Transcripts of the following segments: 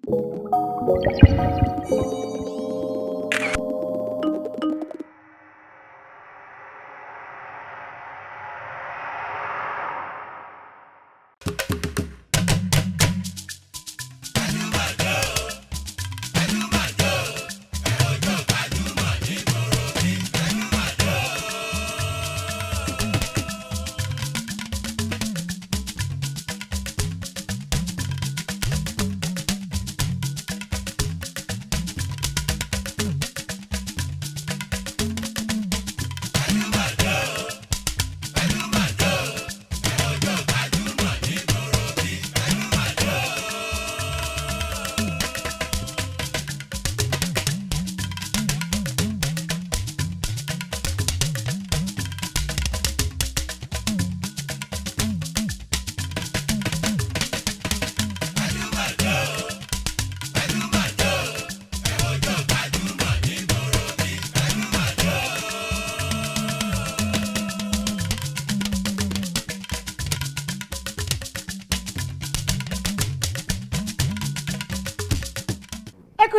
kú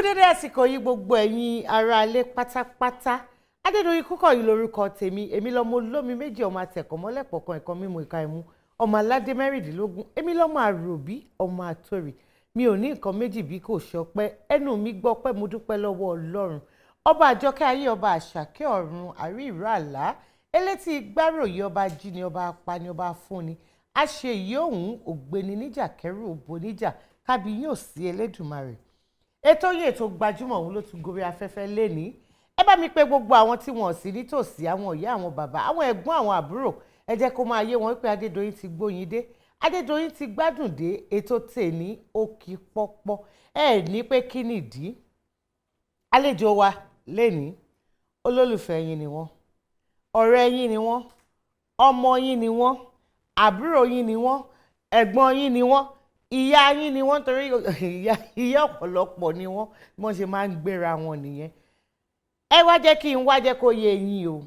dédé àsìkò yìí gbogbo ẹ̀yin ará ilé pátápátá. Adédoyin Kúkọ̀yí lórúkọ tèmi. Èmi lọmọ olómi méjì ọmọ àtẹ̀kọ́ mọ́lẹ̀pọ̀ kan ẹ̀kan mímu ìka ẹ̀mú ọmọ aládé mẹ́rìndínlógún. Èmi lọmọ àròbí ọmọ àtòrì. Mi ò ní nǹkan méjì bí kò ṣọpẹ́. Ẹnu mi gbọ́ pé mo dúpẹ́ lọ́wọ́ Ọlọ́run. Ọba àjọkẹ́ ayé, ọba àṣàkẹ́ ọ̀run, àrí ìró àlá. Elétí gbáròyé, ọba jíni, ọba apani, ọba fúnni. Àṣẹ yìí òun ògbéni níjà kẹrù òbò níjà kábí yóò sí Elédùmarè. Ètò yìí ètò Gbajúmọ̀ òun ló tún gorí afẹ́fẹ́ lénìí. Ẹ bá mi pè gbogbo àwọn tí wọ́n sì nítòsí, àwọn ìyá, àwọn bàbá, àwọn ẹ̀gbọ́n, àwọn àbúrò. Ẹ jẹ́ kó máa yé wọn pé Adédoyin ti gbóyin dé. Adédoyin ti gbádùn dé. Ètò tèmi ó kì pọ́pọ́. Ẹ ní pé kí nìdí. Àlejò wa lénìí, olólùfẹ́ yín ni wọ́n, ọ̀rẹ́ yín ni wọ́n, ọmọ yín ni wọ́n, àbúrò yín ni wọ́n, ẹ̀gbọ́n yín ni wọ́n, ìyá yín ni wọ́n, torí ìyá ọ̀pọ̀lọpọ̀ ni wọ́n ṣe máa ń gbéra wọn nìyẹn. Ẹ wá jẹ́ kí n wá jẹ́ kó yé yín o.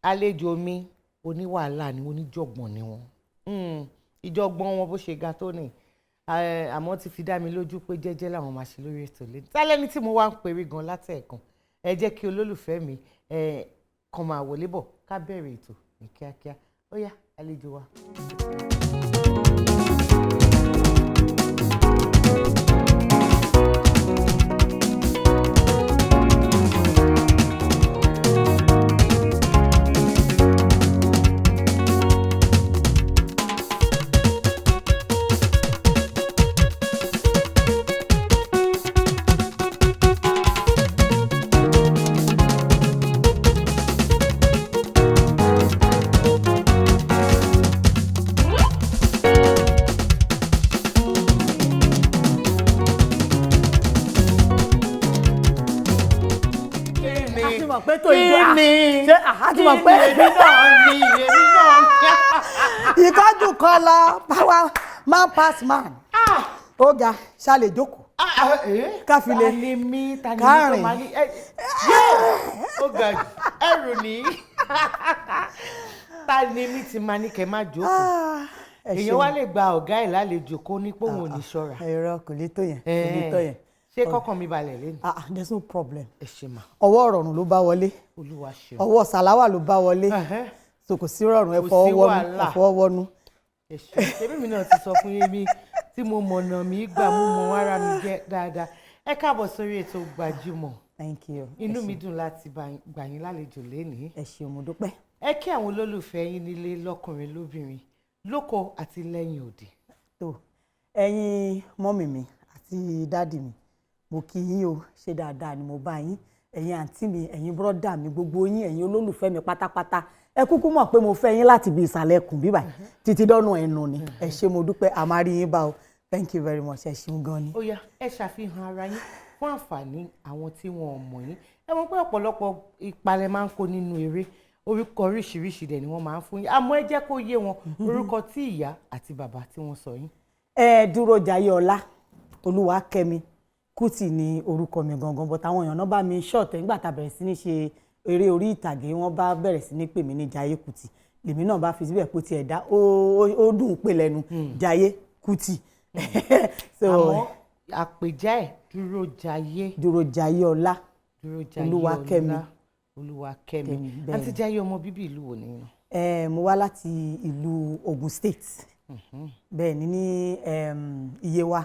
Àlejò mi oníwàhálà ni, oníjọ̀gbọ̀n ni wọ́n. Ìjọ̀gbọ̀n wọn bó ṣe ga tó ní. Àmọ́ ti fi dá mi lójú pé jẹ́jẹ́ làwọn máa ṣe lórí ètò lẹ́nu. Tálẹ́ni tí mo wá ń perí gan látẹ̀ẹ̀kan. Ẹ jẹ́ kí olólùfẹ́ mi kàn máa wọlé bọ̀ ká bẹ̀rẹ̀ ètò ní kíákíá. Ó yá, àlejò wa. Ìkọ́jú kan lọ power man pass man. Ó ga ṣàlè jókòó. Káfílẹ̀ kárìn. Ó ga jù ẹrù ní. Ta ni mi ti máa ní kẹ́ má jókòó. Èèyàn wá lè gba ọ̀gá ẹ̀ lálejò kó ní pé òun ò ní ṣọ́ra. Ẹ̀rọ kò lè tó yẹn. Kò lè tó yẹn. Ṣé kọ́kàn mi balẹ̀ lẹ́nu? There's no problem. Ẹ ṣe mà. Ọwọ́ ọ̀rọ̀run ló bá wọlé. Olúwa ṣeun. Ọwọ́ sàláwà ló bá wọlé. So kò sí rọrùn ẹ̀fọ́ wọnú. Ẹ ṣe. Ṣebí mi náà ti sọ fún yín mi tí mo mọ̀nà mi gbà mú mọ ara mi jẹ́ dáadáa. Ẹ káàbọ̀ sórí ètò Gbajúmọ̀. Thank you. Inú mi dùn láti gbà yín lálejò lénìí. Ẹ ṣé, mo dúpẹ́. Ẹ kí àwọn olólùfẹ́ yín nílé lọ́kùnrin lóbìnrin, lóko àti lẹ́yìn òde. Tó ẹ̀yin mọ́mì mi àti dádì mi, mo kí yín o, ṣe dáadáa ni mo bá yín. Ẹ̀yin àǹtí mi, ẹ̀yin bọ́dà mi, gbogbo yín, ẹ̀yin olólùfẹ́ mi pátápátá. Ẹ kúkú mọ̀ pé mo fẹ́ yín láti bí ìsàlẹ̀ ẹkùn bíbà títí dọ́nà ẹnu ni. Ẹ ṣé, mo dúpẹ́, a máa rí yín bá o. Thank you very much. Ẹ ṣeun gan ni. Ó yá, ẹ ṣàfihàn ara yín fún àǹfààní àwọn tí wọn ò mọ̀ yín. Ẹ mọ̀ pé ọ̀pọ̀lọpọ̀ ìpalẹ̀ máa ń kó nínú eré. Orúkọ oríṣiríṣi dẹ̀ ni wọ́n máa ń fún yín. Àmọ́ ẹ jẹ́ kó yé wọn orúkọ tí ìyá àti bàbá tí wọ́n sọ yín. Dúró Jaiye Olúwakẹ́mi Kuti ni orúkọ mi gangan, but àwọn èèyàn náà bá mi ṣọ̀tẹ̀ nígbà tá a bẹ̀rẹ̀ sí ní ṣe eré orí ìtàgé, wọ́n bá bẹ̀rẹ̀ sí ní pè mí ní Jaiye Kuti. Lèmi náà bá fi síbẹ̀ pé ti ẹ̀dá ó dùn pé lẹ́nu Jaiye Kuti. Àmọ́ àpèjá ẹ̀ dúró jayé. dúró jayé ọlá. dúró jayé Olúwakẹ́mi. Olúwakẹ́mi. Àǹtí Jaiye ọmọ bíbí ìlú wo nìyẹn? Mo wá láti ìlú Ogun State. Bẹ́ẹ̀ ni ní Iyewa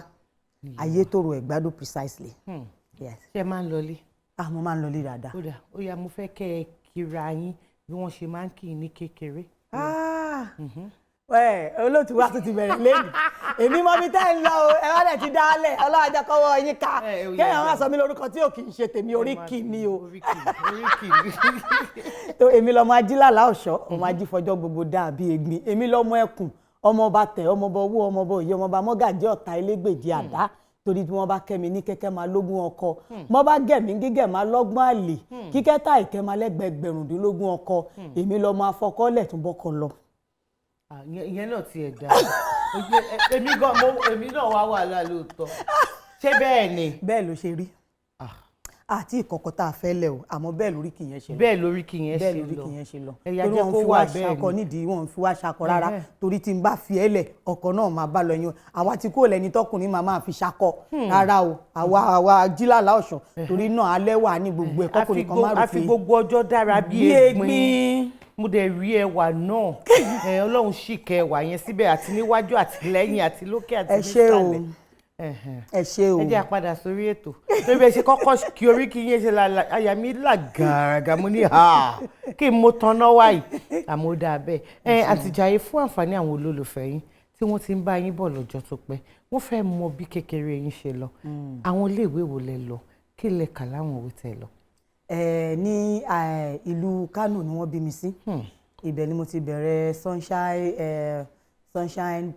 Ayétòrò Ẹ̀gbádò precisely. Ṣé ẹ máa ń lọlé? Mo máa ń lọlé dáadáa. Ó yá mo fẹ́ kẹ́ ẹ kíra yín bí wọ́n ṣe máa ń kí ní kékeré. Olóòtú wa tún ti bẹ̀rẹ̀ lẹ́nu èmi mọ mi tẹ́ ń lọ o ẹ wá dẹ̀ ti dálẹ̀ ọlọ́wà jẹ́ kọ́wọ́ yín ká kéèyàn wá sọ mí lórúkọ tí ò kì í ṣe tèmi oríkì ni o. Èmi lọmọ ajílàlá ọ̀ṣọ́ ọmọ ajífọjọ́ gbogbo dàbí egbin èmi lọmọ ẹkùn ọmọ ọba tẹ̀ ọmọ ọba owó ọmọ ọba òye ọmọ ọba mọ́gàjẹ́ ọ̀tá elégbèjì àdá torí bí wọ́n bá kẹ́mi ní kẹ́kẹ́ máa lógún ọkọ mọ́ bá gẹ̀mí gígẹ̀ máa lọ́gbọ́n àlè kíkẹ́ta ìkẹ́ máa lẹ́gbẹ̀ẹ́gbẹ̀rúndínlógún ọkọ èmi lọmọ afọkọ́lẹ̀ tún bọ́kọ lọ. Ìyẹn náà ti ẹ̀ dá èmi náà wà lóòótọ́ ṣé bẹ́ẹ̀ ni. Bẹ́ẹ̀ ló ṣe rí àti ìkọ̀kọ̀ tá a fẹ́ lẹ̀ o àmọ́ bẹ́ẹ̀ lórí kì í yẹn ṣe lọ. bẹ́ẹ̀ lórí kì í yẹn ṣe lọ. ẹ̀yà jẹ́ kó wà bẹ́ẹ̀ ni torí wọ́n fi wá ṣakọ nídìí wọ́n fi wá ṣakọ rárá torí tí n bá fi ẹ́ lẹ̀ ọkọ̀ náà máa bá lọ yín àwa tí kò lẹ́ni tọkùnrin máa fi ṣakọ rárá o àwa jílàlá ọ̀ṣọ́ torí náà alẹ́ wà ní gbogbo ẹ̀ kọkùnrin kan má rò pé. a fi gbogbo ọjọ́ dára bí egbin mo dẹ̀ rí ẹwà náà Ọlọ́run sì kẹ́ ẹwà yẹn síbẹ̀ àti níwájú àti lẹ́yìn àti lókè àti nísàlẹ̀. Ẹ ṣé o. Ẹ jẹ́ àpadà sórí ètò torí bẹ́ẹ̀ ṣe kọ́kọ́ kí orí kí yẹn ṣe àyà mi là gàràgà mo ní kí n mo tanná wáyé àmọ́ ó dáa bẹ́ẹ̀. Àǹtí Jaiye fún àǹfààní àwọn olólùfẹ́ yín tí wọ́n ti ń bá yín bọ̀ lọ́jọ́ tó pẹ́ wọ́n fẹ́ mọ bí kékeré yín ṣe lọ àwọn iléèwé wo lẹ lọ kí lẹ kà láwọn òwe tẹ lọ. Ní ìlú Kánò ni wọ́n bí mi sí ibẹ̀ ni mo ti bẹ̀rẹ̀ Sunshine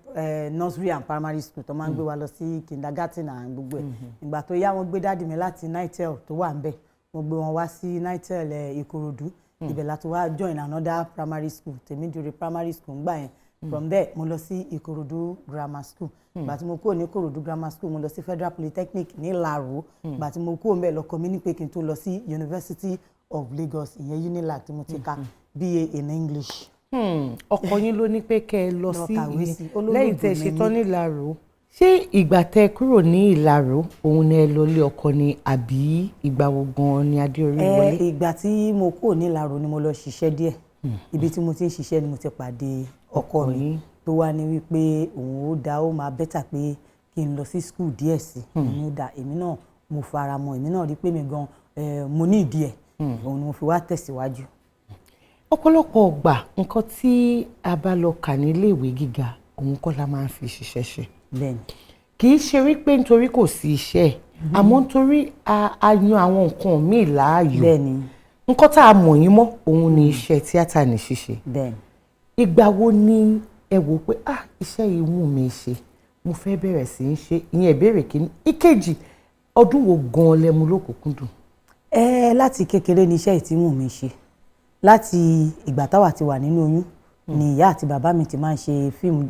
nursery and primary school tó máa ń gbé wa lọ sí kindergarten and gbogbo ẹ̀ ìgbà tó yá wọ́n gbé dáàdì mi láti Nitel tó wà ńbẹ̀ wọ́n gbé wọn wá sí Nitel Ìkòròdú ibẹ̀ láti wá join another primary school Tèmídìrí primary school ńgbà yẹn from there mo lọ sí Ìkòròdú grammar school ìgbà tí mo kúrò ní Ìkòròdú grammar school mo lọ sí Federal Polytechnic ní Ìlàró ìgbà tí mo kúrò ńbẹ̀ lọ kọ́ mi ní pé kí n tó lọ sí University of Lagos ìyẹn UNILAG tí mo ti ka BA in English. Ọkọ yín ló ní pé kẹ́ ẹ lọ sí lẹ́yìn tẹ́ ẹ ṣetán ní Ìlàró ṣé ìgbà tẹ́ ẹ kúrò ní Ìlàró òun ni ẹ lọ lé ọkọ ni àbí ìgbà wo gan-an ni adé orí wọlé. Ìgbà tí mo kúrò ní Ìlàró ni mo lọ ṣiṣẹ́ díẹ̀ ibi tí mo ti ń ṣiṣẹ́ ni mo ti pàdé ọkọ mi tó wá ní wípé òun ó dá ó máa bẹ́tà pé kí n lọ sí skul díẹ̀ sí èmi ó dá èmi náà mo fara mọ́ èmi náà rí pé mi gan mo ní ìdí ẹ̀ òun ni mo fi wá tẹ̀síwájú. Ọ̀pọ̀lọpọ̀ ọgbà nǹkan tí a bá lọ kà ní iléèwé gíga òun kọ́ la máa ń fi ṣiṣẹ́ ṣe. Bẹ́ẹ̀ni. Kì í ṣe wípé nítorí kò sí iṣẹ́ àmọ́ nítorí a yan àwọn nǹkan míì láàyò. Bẹ́ẹ̀ni. Nǹkan tá a mọ̀ yín mọ́ òun ni iṣẹ́ tíátà ní ṣíṣe. Bẹ́ẹ̀ni. Ìgbà wo ni ẹ wò pé iṣẹ́ yìí wù mí ṣe mo fẹ́ bẹ̀rẹ̀ sí í ṣe ìyẹn ìbéèrè kìíní. Ìkejì ọdún wo gan-an lẹ mú lókùnkúndùn? Láti kékeré ni iṣẹ́ ìtí wù mí ṣe láti ìgbà táwa ti wà nínú oyún ni ìyá àti bàbá mi ti máa ń ṣe fíìmù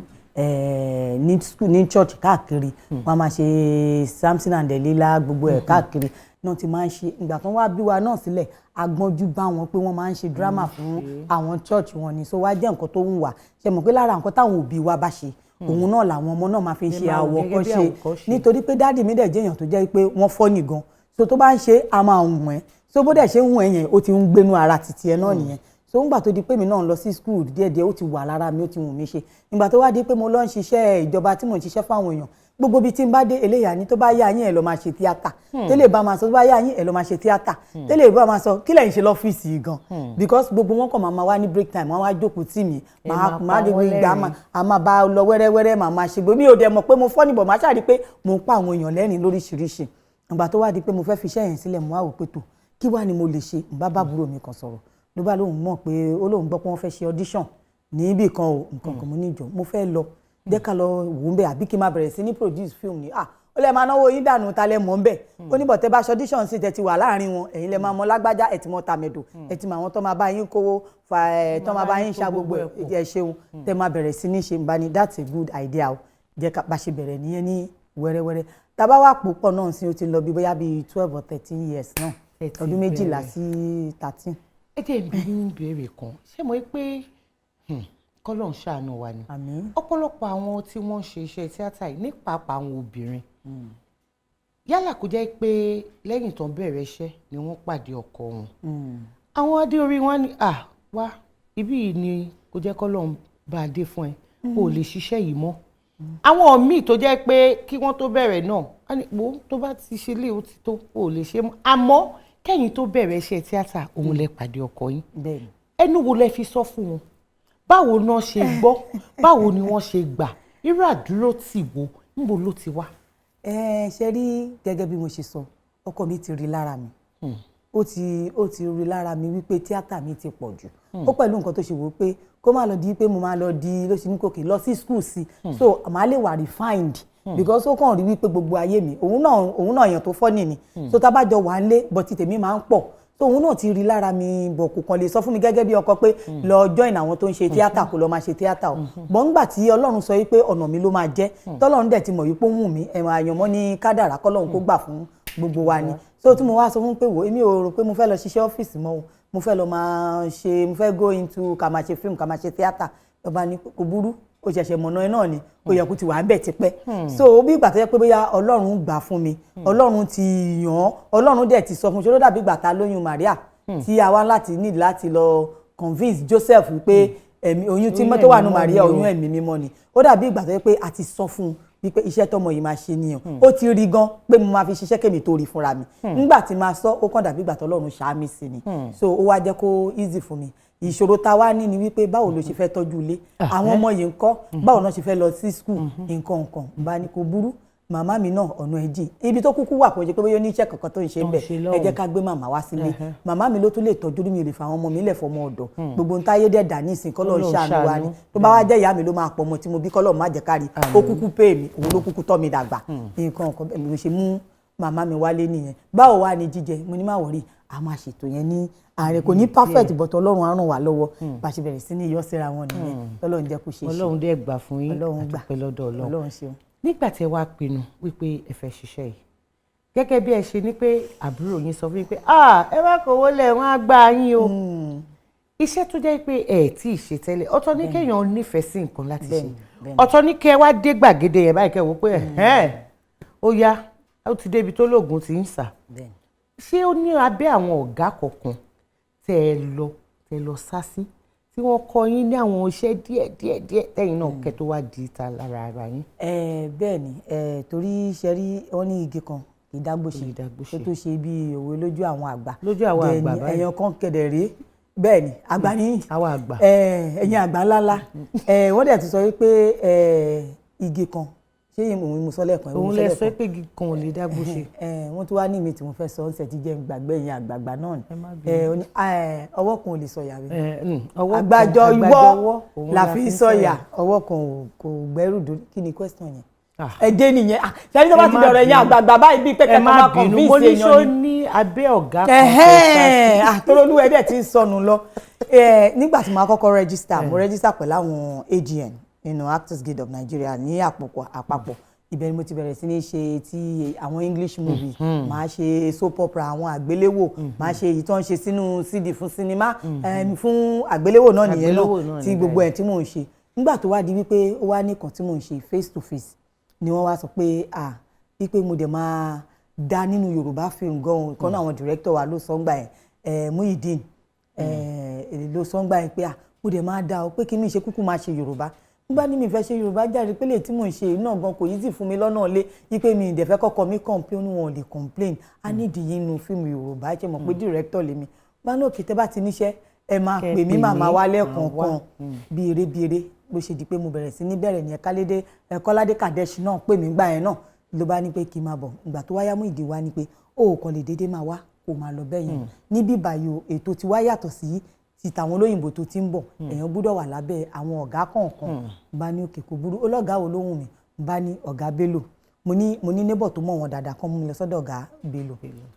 ní church káàkiri wọ́n máa ṣe Samson and Delilah gbogbo ẹ̀ káàkiri náà ti máa ń ṣe ìgbà tó wá bí wa náà sílẹ̀ agbọ́njú bá wọn pé wọ́n máa ń ṣe drama fún àwọn church wọn ni so wá jẹ́ nǹkan tó ń wà ṣe mọ̀ pé lára nǹkan táwọn òbí wa bá ṣe òun náà làwọn ọmọ náà máa fi ṣe àwòkọ́ṣe nítorí pé dáàdì mi dẹ̀ jẹ́ èèyàn tó jẹ́ pé wọ́n fọ́nì gan so tó bá ń ṣe a máa ń wọ̀n ẹ́ so bó dẹ̀ ṣe ń wọ̀n ẹ́ yẹn ó ti ń gbénú ara títí ẹ náà nìyẹn so ńgbà tó di pé mi náà lọ sí school díẹ̀díẹ̀ ó ti wà lára mi ó ti wù mí ṣe ìgbà tó wá di pé mo lọ ń ṣiṣẹ́ ìjọba tí mò ń ṣiṣẹ́ fáwọn èèyàn gbogbo ibi tí n bá dé eléyà ni tó bá yá yín ẹ lọ máa ṣe tíátà tẹ́lẹ̀ bá máa sọ tó bá yá yín ẹ lọ máa ṣe tíátà tẹ́lẹ̀ bá máa sọ kí lẹ́yìn ṣe lọ́fíìsì gan because gbogbo wọn kàn máa wá ní break time wọn wá jókòó tì mí máa dé gbà á máa bá lọ wẹ́rẹ́wẹ́rẹ́ máa ṣe gbogbo mi ò dẹ̀ mọ̀ pé mo fọ́ níbọ̀ máa ṣàrí pé mo ń pa àwọn èèyàn lẹ́rìn lóríṣiríṣi ìgbà tó wá di pé mo fẹ́ fi iṣẹ́ yẹn sílẹ̀ mo wá wò pé tó kí wá ni mo lè ṣe n bá bàbúrò mi kan sọ̀rọ̀ ló bá lóun mọ̀ pé ó lóun gbọ́ pé wọ́n fẹ́ ṣe audition ní ibì kan o nǹkan kan mo ní ìjọ mo fẹ́ lọ jẹ́ ká lọ wò ń bẹ̀ àbí kí n máa bẹ̀rẹ̀ sí ní produce film ni ó lè máa náwó yín dànù ta lẹ mọ̀ ń bẹ̀ ó ní bọ̀tẹ́ bá ṣe audition sí tẹ̀ ti wà láàrin wọn ẹ̀yin lẹ máa mọ lágbájá ẹ̀ ti mọ tàmẹ̀dò ẹ̀ ti mọ àwọn tó máa bá yín kówó tó máa bá yín ṣa gbogbo ẹ̀ ṣeun tẹ́ máa bẹ̀rẹ̀ sí ní ṣe ń bá ní that's a good idea o jẹ́ ká bá ṣe bẹ̀rẹ̀ nìyẹn ní wẹ́rẹ́wẹ́rẹ́ tábà wà púpọ̀ náà sí ó ti lọ bí bóyá bíi 12 or 13 years náà ọdún 12 sí 13. ẹ jẹ́ ìbí ní ìbéèrè kan ṣé mo rí pé kọ́lọ́n ṣàánú wa ni ọ̀pọ̀lọpọ̀ àwọn tí wọ́n ṣe iṣẹ́ tíátà yìí ní pàápàá àwọn obìnrin yálà kó jẹ́ pé lẹ́yìn tó ń bẹ̀rẹ̀ iṣẹ́ ni wọ́n pàdé ọkọ wọn àwọn adé orí wọn ni wá ibí yìí ni kò jẹ́ kọ́lọ́run bá a dé fún ẹ o lè ṣiṣẹ́ yìí mọ́ àwọn míì tó jẹ́ pé kí wọ́n tó bẹ̀rẹ̀ náà á ní wo tó bá ti ṣe lé o ti tó o lè ṣe mọ́ àmọ́ kẹ́yìn tó bẹ̀rẹ̀ iṣẹ́ tíátà òun lẹ pàdé ọkọ yín ẹnu wo lẹ fi sọ fún wọn báwo náà ṣe gbọ́ báwo ni wọ́n ṣe gbà irú àdúró tì wo níbo ló ti wá. ṣe rí gẹ́gẹ́ bí mo ṣe sọ ọkọ mi ti rí lára mi ó ti rí lára mi wípé tíátà mi ti pọ̀ jù ó pẹ̀lú nǹkan tó ṣe wò pé kó má lọ di pé mo máa lọ di ló ṣe ní kòkè lọ sí school sí so màá lè wà refined because ó kàn rí wípé gbogbo ayé mi òun náà èèyàn tó fọ́nì ni so tá bá jọ wà ń lé but tèmi máa ń pọ̀ so òun náà ti rí lára mi bọ̀ kò kàn lè sọ fún mi gẹ́gẹ́ bí ọkọ pé lọ join àwọn tó ń ṣe tíátà kó lọ máa ṣe tíátà o bọ̀ ńgbà tí Ọlọ́run sọ wípé ọ̀nà mi ló máa jẹ́ tọ́lọ́run dẹ̀ ti mọ̀ wípé ó wù mí ẹ̀wọ̀n àyànmọ́ ní kádàrá kọ́lọ́run kó gbà fún gbogbo wa ni so tí mo wá sọ fún pé wò èmi ò rò pé mo fẹ́ lọ ṣiṣẹ́ ọ́fíìsì mọ́ o mo fẹ́ lọ máa ṣe mo fẹ́ go into ká máa ṣe fíìmù ká máa ṣe tíátà lọ́ba ní kò burú ó ṣẹ̀ṣẹ̀ mọ̀nà ẹ náà ni kò yẹ kó ti wà ń bẹ̀ tipẹ́ so bí ìgbà tó yẹ pé bóyá Ọlọ́run gbà fún mi Ọlọ́run ti yàn án Ọlọ́run dẹ̀ ti sọ fún ṣe ló dàbí ìgbà tá lóyún Maria tí a wá láti lọ convince Joseph wípé oyún tí tó wà nù Maria oyún ẹ̀mí mímọ́ ni ó dàbí ìgbà tó yẹ pé a ti sọ fún un wípé iṣẹ́ tọmọ yìí máa ṣe nìyẹn ó ti rí gan pé mo máa fi ṣiṣẹ́ kémi tó rí fúnra mi nígbà tí máa sọ ó kàn dàbí ìgbà tọ́lọ́run ṣàmì sí ni so ó wá jẹ́ kó easy fún mi ìṣòro tá a wá ní ni wípé báwo ló ṣe fẹ́ tọ́jú ilé àwọn ọmọ yìí ń kọ́ báwo náà ṣe fẹ́ lọ sí school nǹkan bá ní kó burú màmá mi náà ọ̀nà ẹ̀ jìn ibi tó kúkú wà kó jẹ́ pé bóyá oníṣẹ́ kankan tó ń ṣe ń bẹ̀ ẹ jẹ́ ká gbé màmá wá sílé màmá mi ló tún lè tọ́jú mi ò lè fa àwọn ọmọ mi lẹ̀ fọmọ ọ̀dọ̀ gbogbo ń táyé dẹ̀ dà ní ìsìn kọ́lọ́ ṣàánú wa ni tó bá wá jẹ́ ìyá mi ló máa pọ̀ ọmọ tí mo bí kọ́lọ́ má jẹ́ kárí ó kúkú pé mi òun ló kúkú tọ́ mi dàgbà nǹkan kan mo ṣe mú màmá mi wálé nìyẹn báwo wá ní jíjẹ mo ní má wọrí a máa ṣètò yẹn ní ààrẹ kò ní perfect but Ọlọ́run á ràn wá lọ́wọ́ bá a ṣe bẹ̀rẹ̀ sí ní iyọ́ síra wọn nìyẹn Ọlọ́run jẹ́ kó ṣe é ṣe Ọlọ́run dẹ̀ gbà fún yín Ọlọ́run gbà àdúpẹ́ lọ́dọ̀ Ọlọ́run ṣeun. nígbà tí ẹ wá pinnu wípé ẹ fẹ́ ṣiṣẹ́ yìí gẹ́gẹ́ bí ẹ ṣe ní pé àbúrò yín sọ fún yín pé ẹ wá kówó lẹ̀ wọ́n á gbà yín o iṣẹ́ tó jẹ́ pé ẹ tí ì ṣe tẹ́lẹ̀ ọ̀tọ̀ ní kéèyàn nífẹ̀ẹ́ sí nǹkan láti ṣe ọ̀tọ̀ ní kẹ́ wá dé gbàgede yẹn báyìí kẹ́ wò pé ó yá ó ti débi tó lóògùn ti ń sà ṣé ó ní abẹ́ àwọn ọ̀gá kọ̀ọ̀kan tẹ́ ẹ lọ sá sí tí wọ́n kọ́ yín ní àwọn iṣẹ́ díẹ̀ tẹ́yìn náà kẹ́ tó wá di ta lára ara yín. bẹ́ẹ̀ ni torí ṣe rí wọ́n ní igi kan ìdágbòṣe tó tó ṣe bí òwe lójú àwọn àgbà báyìí ẹ̀yàn kan kẹ̀dẹ̀ rèé bẹ́ẹ̀ ni àgbà ní àwọn àgbà ẹ̀yìn àgbà ńláńlá wọ́n dẹ̀ ti sọ wípé igi kan ṣé òun mo sọ lẹ́ẹ̀kan òun lẹ sọ pé igi kan ò lè dágbòṣe. wọ́n tún wá ní ìmí tí mo fẹ́ sọ ọ́n ṣe ti jẹ́ gbàgbé ẹ̀yìn àgbààgbà náà ni ọwọ́ kan ò lè sọ̀yà rẹ̀ àgbàjọ ìwọ́ la fi sọ̀yà ọwọ́ kan kò gbẹ́rù dórí kí ni question yẹn ẹdẹ nìyẹn sẹ́ni tó bá ti bẹ̀rẹ̀ yẹn àgbààgbà báyìí bíi pẹ́kẹ́ máa convince èèyàn ni. mo ní sọ ní abẹ́ ọ̀gá kan àtọ́lọ́lú ẹ̀dẹ̀ ti ń sọnù lọ nígbà tí mo kọ́kọ́ register mo register pẹ̀lú àwọn AGN Actors Guild of Nigeria ní àpapọ̀ ibẹ̀ ni mo ti bẹ̀rẹ̀ sí ní ṣe ti àwọn English movie máa ṣe soap opera àwọn àgbéléwò máa ṣe èyí tó ń ṣe sínú CD fún sinimá fún àgbéléwò náà nìyẹn náà tí gbogbo ẹ̀ tí mò ń ṣe nígbà tó wá di wípé ó wá nìkan tí mò ń ṣe face to face ni wọ́n wá sọ pé wípé mo dẹ̀ máa dá nínú Yorùbá film gan-an kan náà àwọn director wa ló sọ ń gbà yẹn Muhyiddin ló sọ ń gbà yẹn pé mo dẹ̀ máa dá o pé kí mi ṣe kúkú máa ṣe Yorùbá nígbà ní mi fẹ́ ṣe Yorùbá jáde pé lè tí mò ń ṣe náà gan kò yí sì fún mi lọ́nà lé wípé mi ìdẹ̀fẹ́ kọ́kọ́ mi complain wọn ò lè complain á nídìí inú fíìmù Yorùbá ṣe mọ̀ pé director lèmi bá náà kìtẹ́ bá ti níṣẹ́ ẹ máa pè mí màmá wa lẹ́ẹ̀kọ̀ọ̀kan bí eré bó ṣe di pé mo bẹ̀rẹ̀ sí ní bẹ̀rẹ̀ ní Kọ́ládé Kàdẹ́ṣì náà pè mí gbà yẹn náà ló bá ní pé kí n máa bọ̀ ìgbà tó wáyá mú ìdí wá ní pé ó kàn lè déédéé máa wá kó máa lọ bẹ́ẹ̀ yẹn níbí báyìí ètò ti wá yàtọ̀ sí ti tàwọn olóyìnbó tó ti ń bọ̀ èèyàn gbúdọ̀ wà lábẹ́ àwọn ọ̀gá kọ̀ọ̀kan bá ní òkè kò burú ọlọ́gàá wo lóhùn mi bá ní ọ̀gá Bello mo ní neighbor tó mọ̀ wọn dáadáa kan mú mi lọ sọ́dọ̀ ọ̀gá Bello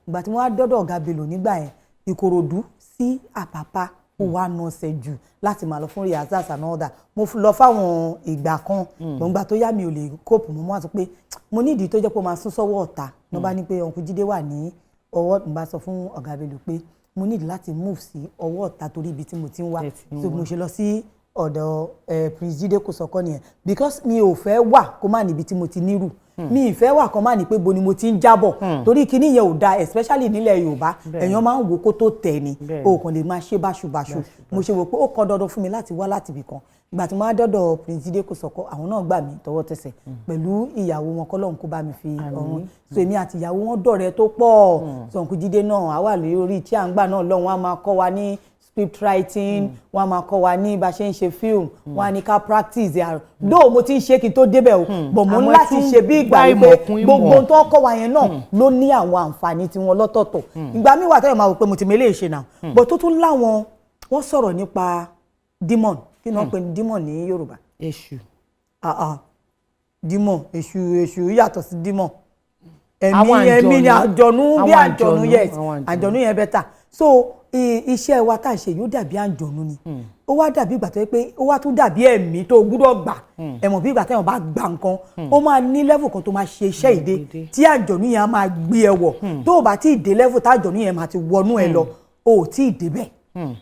ìgbà tí wọ́n wá dọ́dọ̀ ọ̀gá Bello nígbà yẹn Ìkòròdú sí Àpápá ó wá nà ọ̀sẹ̀ jù láti máa lọ fún rehearsals and all that mo lọ fáwọn ìgbà kan gbọ̀ngbà tó yá mi ò lè cope mo wá sọ pé mo ní ìdí tó jẹ́ pé ó máa sún sọ́wọ́ ọ̀tá ló bá ní pé Uncle Jídé wà ní ọwọ́ mo bá sọ fún ọ̀gá Bello pé mo need láti move sí ọwọ́ ọ̀tá torí ibi tí mo ti ń wá so mo ṣe lọ sí ọ̀dọ̀ Prince Jide Kòsọ́kọ́ nìyẹn because mi ò fẹ́ wà kó má níbi tí mo ti nírù mi ìfẹ́ wà kan má ní pé bo ni mo ti ń jábọ̀ torí kíní yẹn ò da especially nílẹ̀ Yorùbá èèyàn máa ń wò kó tó tẹ̀ ni o kàn lè máa ṣe báṣubàṣu mo ṣe wò pé ó kọ́ dandan fún mi láti wá láti ibì kan ìgbà tí mo á dọ́dọ̀ Prince Jide Kòsọ́kọ́ àwọn náà gbà mí tọwọ́ tẹsẹ̀ pẹ̀lú ìyàwó wọn kọ́lọ́hún kó bá mi fi ọ̀run so èmi àti ìyàwó wọn dọ̀rẹ́ tó pọ̀ Uncle Jide náà àwa lórí tí à ń gbà náà lọ́hùn á máa kọ́ wa ní script writing wọ́n á máa kọ́ wa ní bá ṣe ń ṣe film wọ́n á ní ká practice ẹ̀ dóò mo ti ń ṣe kí n tó débẹ̀ o bọ̀ mo ń láti ṣe bí ìgbà wípé gbogbo tó kọ́ wa yẹn náà ló ní àwọn àǹfààní tiwọn lọ́tọ̀ọ̀tọ̀ ìgbà mi wà tẹ́lẹ̀ máa wò pé mo ti mélé ṣe náà bọ̀ tó tún láwọn wọ́n sọ̀rọ̀ nípa demon kí ni wọ́n pè ní demon ní Yorùbá. èṣù. demon èṣù yàtọ̀ sí demon ẹ̀mí ni àjọ̀nú bí àjọ̀nú yes àjọ̀nú yẹn bẹ́tà so iṣẹ́ wa tá à ń ṣe yóò dàbí àjọ̀nú ni ó wá dàbí ìgbà tó yẹ pé ó wá tún dàbí ẹ̀mí tó gbúdọ̀ gbà ẹ̀mọ̀ bí ìgbà téèyàn bá gba nǹkan ó máa ní level kan tó máa ṣe iṣẹ́ ìdè tí àjọ̀nú yẹn á máa gbé ẹ wọ̀ tó o bá tí ì dé level tá àjọ̀nú yẹn máa ti wọnú ẹ lọ o ò tí ì débẹ̀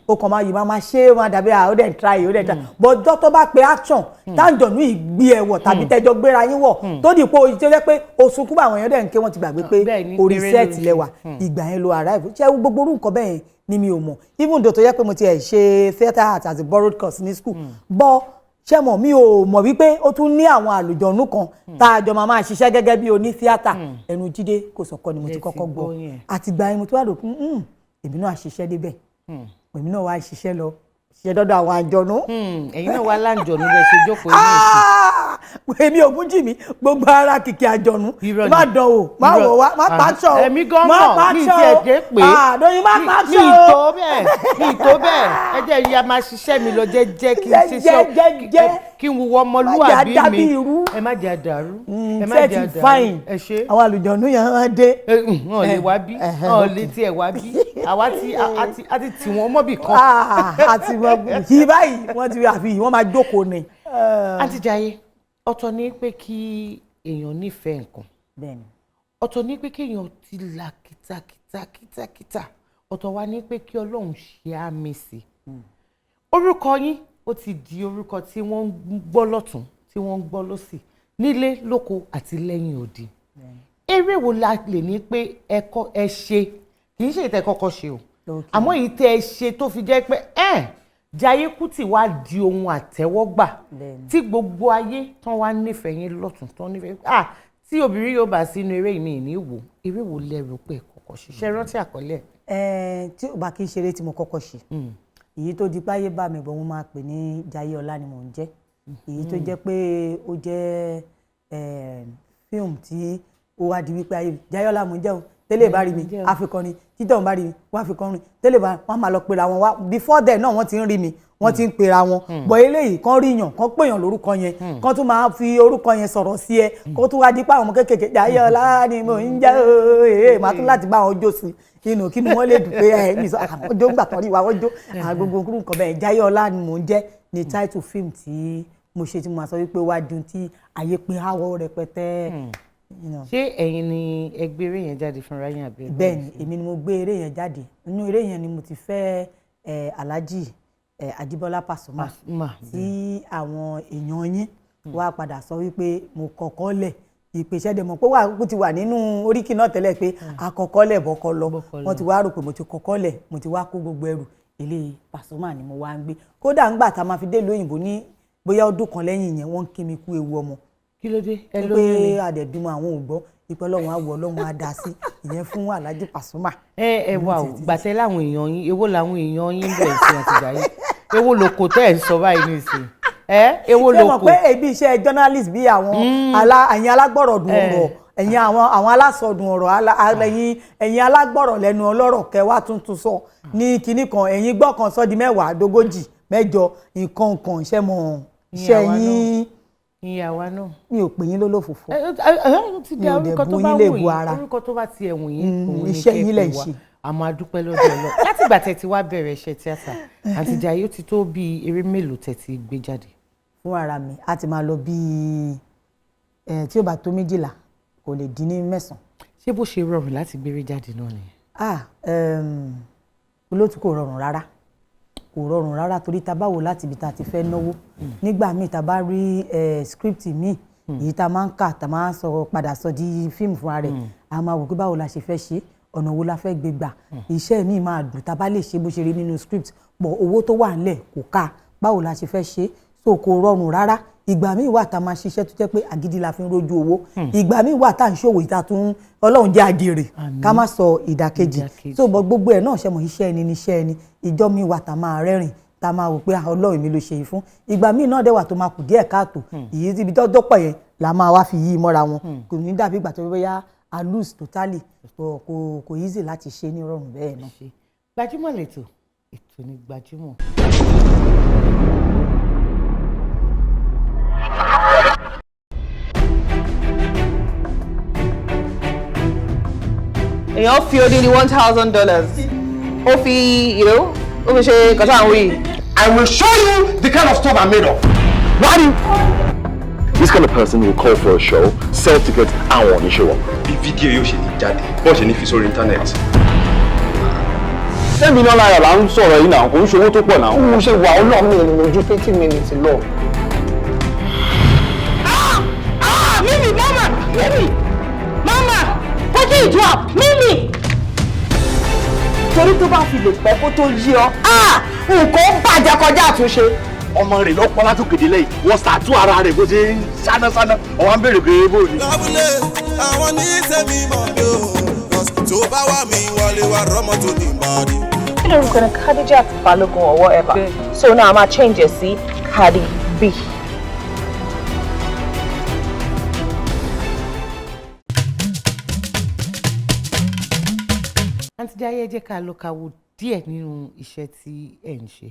o kàn máa yìí máa ṣe é máa dàbí ó dẹ̀ try ó dẹ̀ try bọ́jọ́ tó bá pe action tájọ̀nú yìí gbé ẹ wọ̀ tàbí tẹjọ́ gbéra yín wọ̀ tó dì pé o ṣe jẹ́ pé o sunkún bá àwọn èèyàn dẹ̀ ń ké wọ́n ti gbàgbé pé orí set lẹ́wà ìgbà yẹn lo arrive ṣé gbogbo orú nǹkan bẹ́ẹ̀ ni mi ò mọ̀ even though tó yẹ pé mo ti ẹ̀ ṣe theatre art as a borrowed course ní school bọ́ ṣé mọ̀ mi ò mọ̀ wípé ó tún ní àwọn àlùjọ̀nú kan tá a jọ máa ṣiṣẹ́ gẹ́gẹ́ bí oní theatre ẹnu Jídé Kòsọ́kọ́ ni mo ti kọ́kọ́ gbọ́ àtìgbà yẹn mo ti wá rò èmi náà ṣiṣẹ́ débẹ̀ èmi náà wá ṣiṣẹ́ lọ ṣiṣẹ́ dọ́dọ̀ àwọn àjọ̀nú. ẹ̀yin náà wá láǹjọ̀nú bẹ́ẹ̀ ṣe jókòó ní èsì. èmi ògún jì mí gbogbo ara kìkì àjọ̀nú má dán o má wọ̀ wá má pàṣọ o ẹ̀mí gan mọ̀ mi ti ẹ̀jẹ̀ pé àdóyin má pàṣọ o. mi ì tó bẹ́ẹ̀ ẹ jẹ́ ìyá máa ṣiṣẹ́ mi lọ jẹ́jẹ́ kí n ṣiṣẹ́ kí n wúwo ọmọlúwàbí mi ẹ má jẹ́ àdàrú ẹ má jẹ́ àdàrú ẹ ṣe. àwọn àlùjọ̀nú yẹn wọ́n dé. wọn ò lè wá bí wọn ò lè tiẹ̀ wá bí àwa ti tì wọ́n mọ́bì kan. àti yìí báyìí wọ́n ti àfi wọ́n máa jókòó ni. Àǹtí Jaiye ọ̀tọ̀ ní pé kí èèyàn nífẹ̀ẹ́ nǹkan ọ̀tọ̀ ní pé kí èèyàn ti là kìtàkìtà ọ̀tọ̀ wá ní pé kí Ọlọ́run ṣe àmì sí orúkọ yín ó ti di orúkọ tí wọ́n ń gbọ́ lọ́tún tí wọ́n ń gbọ́ lọ́sì nílé lóko àti lẹ́yìn odi eré wo la lè ní pé ẹ ṣe kì í ṣe ìtẹ́ kọ́kọ́ ṣe o àmọ́ èyí tẹ́ ẹ ṣe tó fi jẹ́ pé Jaiye Kuti wá di ohun àtẹ́wọ́gbà tí gbogbo ayé tán wá nífẹ̀ẹ́ yín lọ́tún tán nífẹ̀ẹ́ tí obìnrin yóò bá sínú eré ìmí ìní wò eré wo lẹ́rù pé kọ́kọ́ ṣiṣẹ́ rántí àkọlé ẹ̀. tí ò bá kí n ṣeré tí mo kọ́kọ́ ṣe èyí tó di páyé bá mi bọ̀ wọ́n máa pè ní Jaiye Ọlá ni mò ń jẹ́ èyí tó jẹ́ pé ó jẹ́ fíìmù tí ó wá di wípé ayé Jaiye Ọlá mò ń jẹ́ o tẹ́lẹ̀ bá rí mi àfikọ́ni títọ̀ ń bá rí mi wọ́n àfikọ́ni tẹ́lẹ̀ bá wọ́n máa lọ pera wọn wá before then náà wọ́n ti ń rí mi wọ́n ti ń pera wọn bọ̀ eléyìí kan ríyàn kan pèyàn lórúkọ yẹn kan tún máa fi orúkọ yẹn sọ̀rọ̀ sí ẹ kó tún wá di pa àwọn ọmọ kéékèèké Jaiye Ọlá ni mò ń jẹ́ ooo màá tún láti bá wọn jó sí inú kí ni wọ́n lè dùn pé mi sọ àwọn jó ńgbà tán rí wa wọ́n jó gbogbo nǹkan bẹ́ẹ̀ Jaiye Ọlá ni mò ń jẹ́ ní title film tí mo ṣe tí mo máa sọ wípé wá dùn tí ayé pé àwọ̀ rẹpẹtẹ. ṣé ẹ̀yin ni ẹ gbé eré yẹn jáde fúnra yín àbí. bẹ́ẹ̀ni èmi ni mo gbé eré yẹn jáde nínú eré yẹn ni mo ti fẹ́ Alhaji Ajíbọ́lá Pasuma tí àwọn èèyàn yín wá padà sọ wípé mo kọ́kọ́ lẹ̀ ìpèsè dẹ̀ mọ̀ pé wà ti wà nínú oríkì náà tẹ́lẹ̀ pé àkọ́kọ́ lẹ̀ bọ́kọ́ lọ wọ́n ti wá rò pé mo ti kọ́kọ́ lẹ̀ mo ti wá kó gbogbo ẹrù ilé Pasuma ni mo wá ń gbé kódà ńgbà tá a máa fi dé ìlú òyìnbó ní bóyá ọdún kan lẹ́yìn yẹn wọ́n ń kí mi kú ewu ọmọ. kí ló dé ẹ lóyún ni pé àdẹ̀bímọ àwọn ò gbọ́ ipò Ọlọ́run á wọ Ọlọ́run á dá sí ìyẹn fún Alhaji Pasuma. ẹ wà ó gbàtẹ́ láwọn èèyàn yín èwo làwọn èèyàn yín bẹ̀rẹ̀ sí Àǹtí Jaiye èwo lóko tẹ́ ẹ̀ ń sọ báyìí nísìnyí èwo lóko. ṣé mo pé ebi iṣẹ́ journalist bí àwọn ẹ̀yin alágbọ̀rọ̀dùn ọ̀rọ̀ ẹ̀yin àwọn alásọdùn ọ̀rọ̀ ẹ̀yin alágbọ̀rọ̀ lẹ́nu ọlọ́rọ̀ kẹwàá tuntun sọ ní kinní kan ẹ̀yin gbọ́ kan sọ di 10 dógójì 8 nǹkan kan iṣẹ́ mọ̀ iṣẹ́ yín. ìyàwó náà. mi ò pè yín lólófòfò. ti di orúkọ tó bá wù yín orúkọ tó bá ti ẹ̀wùn yín òun ní kẹ́kọ̀ọ́ wa àmọ́ adúpẹ́ lọ́dọ̀ ọlọ́ láti ìgbà tẹ́ ti wá bẹ̀rẹ̀ iṣẹ́ tíátà Àǹtí Jaiye ó ti tó bí eré mélòó tẹ́ ti gbé jáde. fún ara mi a ti máa lọ bíi tí ó bá tó 12 kò lè dín ní 9. ṣé bó ṣe rọrùn láti gbéré jáde náà ni. olóòtú kò rọrùn rárá kò rọrùn rárá torí tá bá wò láti ibi tá ti fẹ́ náwó nígbà míì tá bá rí script míì èyí tá máa ń kà tá máa ń sọ padà sọ di fíìmù fúnra rẹ̀ a máa wò pé báwo la ṣe fẹ́ ṣe ọ̀nà wo la fẹ́ gbé gbà iṣẹ́ mi máa dùn tá bá lè ṣe bó ṣe rí nínú script pọ̀ owó tó wà ńlẹ̀ kò ká báwo la ṣe fẹ́ ṣe so kò rọrùn rárá ìgbà míì wà tá máa ṣiṣẹ́ tó jẹ́ pé àgídí la fi ń rojú owó ìgbà míì wà tá à ń ṣòwò ìta tún ọlọ́run jẹ́ àjèrè ká má sọ ìdàkejì so gbogbo ẹ̀ náà ṣe mọ̀ iṣẹ́ ẹni níṣẹ́ ẹni ìjọ míì wà tá máa rẹ́rìn tá máa wò pé ọlọ́run mi ló ṣe yìí fún ìgbà míì náà dẹ̀ wà tó máa kù díẹ̀ káàtó ìyí ibi tó dọ́pọ̀ yẹn la máa wá fi yí mọ́ra wọn kò ní dàbí ìgbà tó bóyá a lose totally kò easy láti ṣe ní rọrùn bẹ́ẹ̀ náà. Gbajúmọ̀ lẹ́tọ̀ ètò ní Gbajúmọ̀. èèyàn fi odidi $1,000 ó fi ó fi ṣe kọjá àwọn yìí. I will show you the kind of stuff I'm made of. Why do you... This kind of person will call for a show, sell tickets, and want to show up. Bí fídíò yóò ṣe ní jáde, bọ́ọ̀ ṣe ní fi sórí íńtánẹ́ẹ̀tì. $10 million là ń sọ̀rọ̀ yìí náà, kò ń ṣòwò tó pọ̀ náà. mo ṣe wà ó lọ́ọ̀ mi ò lójú 30 minutes lọ. Mimi, mama, take it drop, Mimi. torí tó bá fi lè pẹ́ kó tó yí ọ nǹkan bàjẹ́ kọjá àtúnṣe. Ọmọ rẹ̀ lọ pọ́n látòkèdè lẹ́yìn, wọ́n ṣàtú ara rẹ̀ bó ṣe ń ṣáná, ọ̀wá ń bèrè pé bó ni. lábúlé àwọn ní sẹ́mi mọ̀ ní o tó bá wà mí wọlé wà rọ́mọ tó ní ìbàdí. kí ló ń kọ́ ni Khadijat Balogun or whatever so now I'm gonna change it sí Cardi B. Àǹtí Jaiye jẹ́ ká lọ kàwò díẹ̀ nínú iṣẹ́ tí ẹ̀ ń ṣe.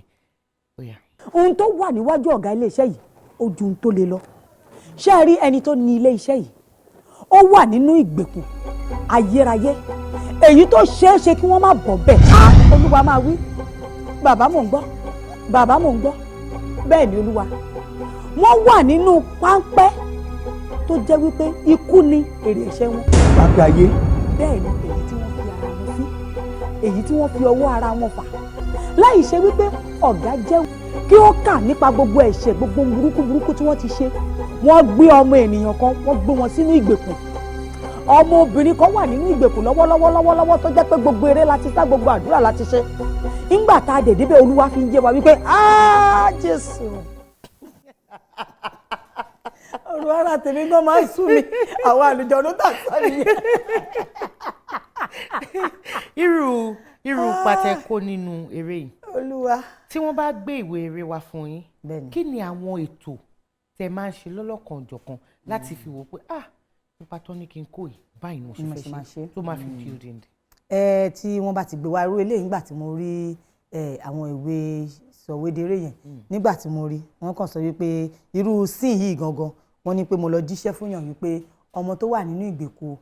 ohun tó wà níwájú ọ̀gá iléeṣẹ́ yìí ó ju ohun tó le lọ ṣé ẹ rí ẹni tó ní iléeṣẹ́ yìí ó wà nínú ìgbèkùn ayérayé èyí tó ṣeé ṣe kí wọ́n má bọ̀ bẹ́ẹ̀ olúwa máa wí bàbá mò ń gbọ́ bẹ́ẹ̀ ni olúwa wọ́n wà nínú páńpẹ́ tó jẹ́ wípé ikú ni èrè ẹ̀ṣẹ̀ wọn. Bàbá ayé. bẹ́ẹ̀ ni èyí tí wọ́n fi ọwọ́ ara wọn fà láì ṣe wípé ọ̀gá jẹ́ kí ó kà nípa gbogbo ẹ̀ṣẹ̀ gbogbo burúkú tí wọ́n ti ṣe wọ́n gbé ọmọ ènìyàn kan wọ́n gbé wọn sínú ìgbèkùn ọmọ obìnrin kan wà nínú ìgbèkùn lọ́wọ́lọ́wọ́ tó jẹ́ pé gbogbo eré láti sá gbogbo àdúrà láti ṣe ńgbà tá a dé débẹ̀ olúwa fi ń yé wa wípé Jésù ọ̀rọ̀ ara tèmi gan máa ń sún mi àwọn àlùjọ ló tà sọ nìyẹn. irú pàtẹ́kó nínú eré yìí olúwa tí wọ́n bá gbé ìwé eré wa fún yín kí ni àwọn ètò tẹ́ máa ń ṣe lọ́lọ́kan-ò-jọ̀kan láti fi wò pé nípa tó ní kí n kó yìí báyìí ni mo ṣe fẹ́ ṣe tó máa fi building. tí wọ́n bá ti gbé wa irú eléyìí nígbà tí mo rí àwọn ìwé sọ̀wédèrè yẹn nígbà tí mo rí wọ́n kàn sọ wípé irú sín yìí gangan wọ́n ní pé mo lọ jíṣẹ́ fún yàn wípé ọmọ tó wà nínú ìgbèkùn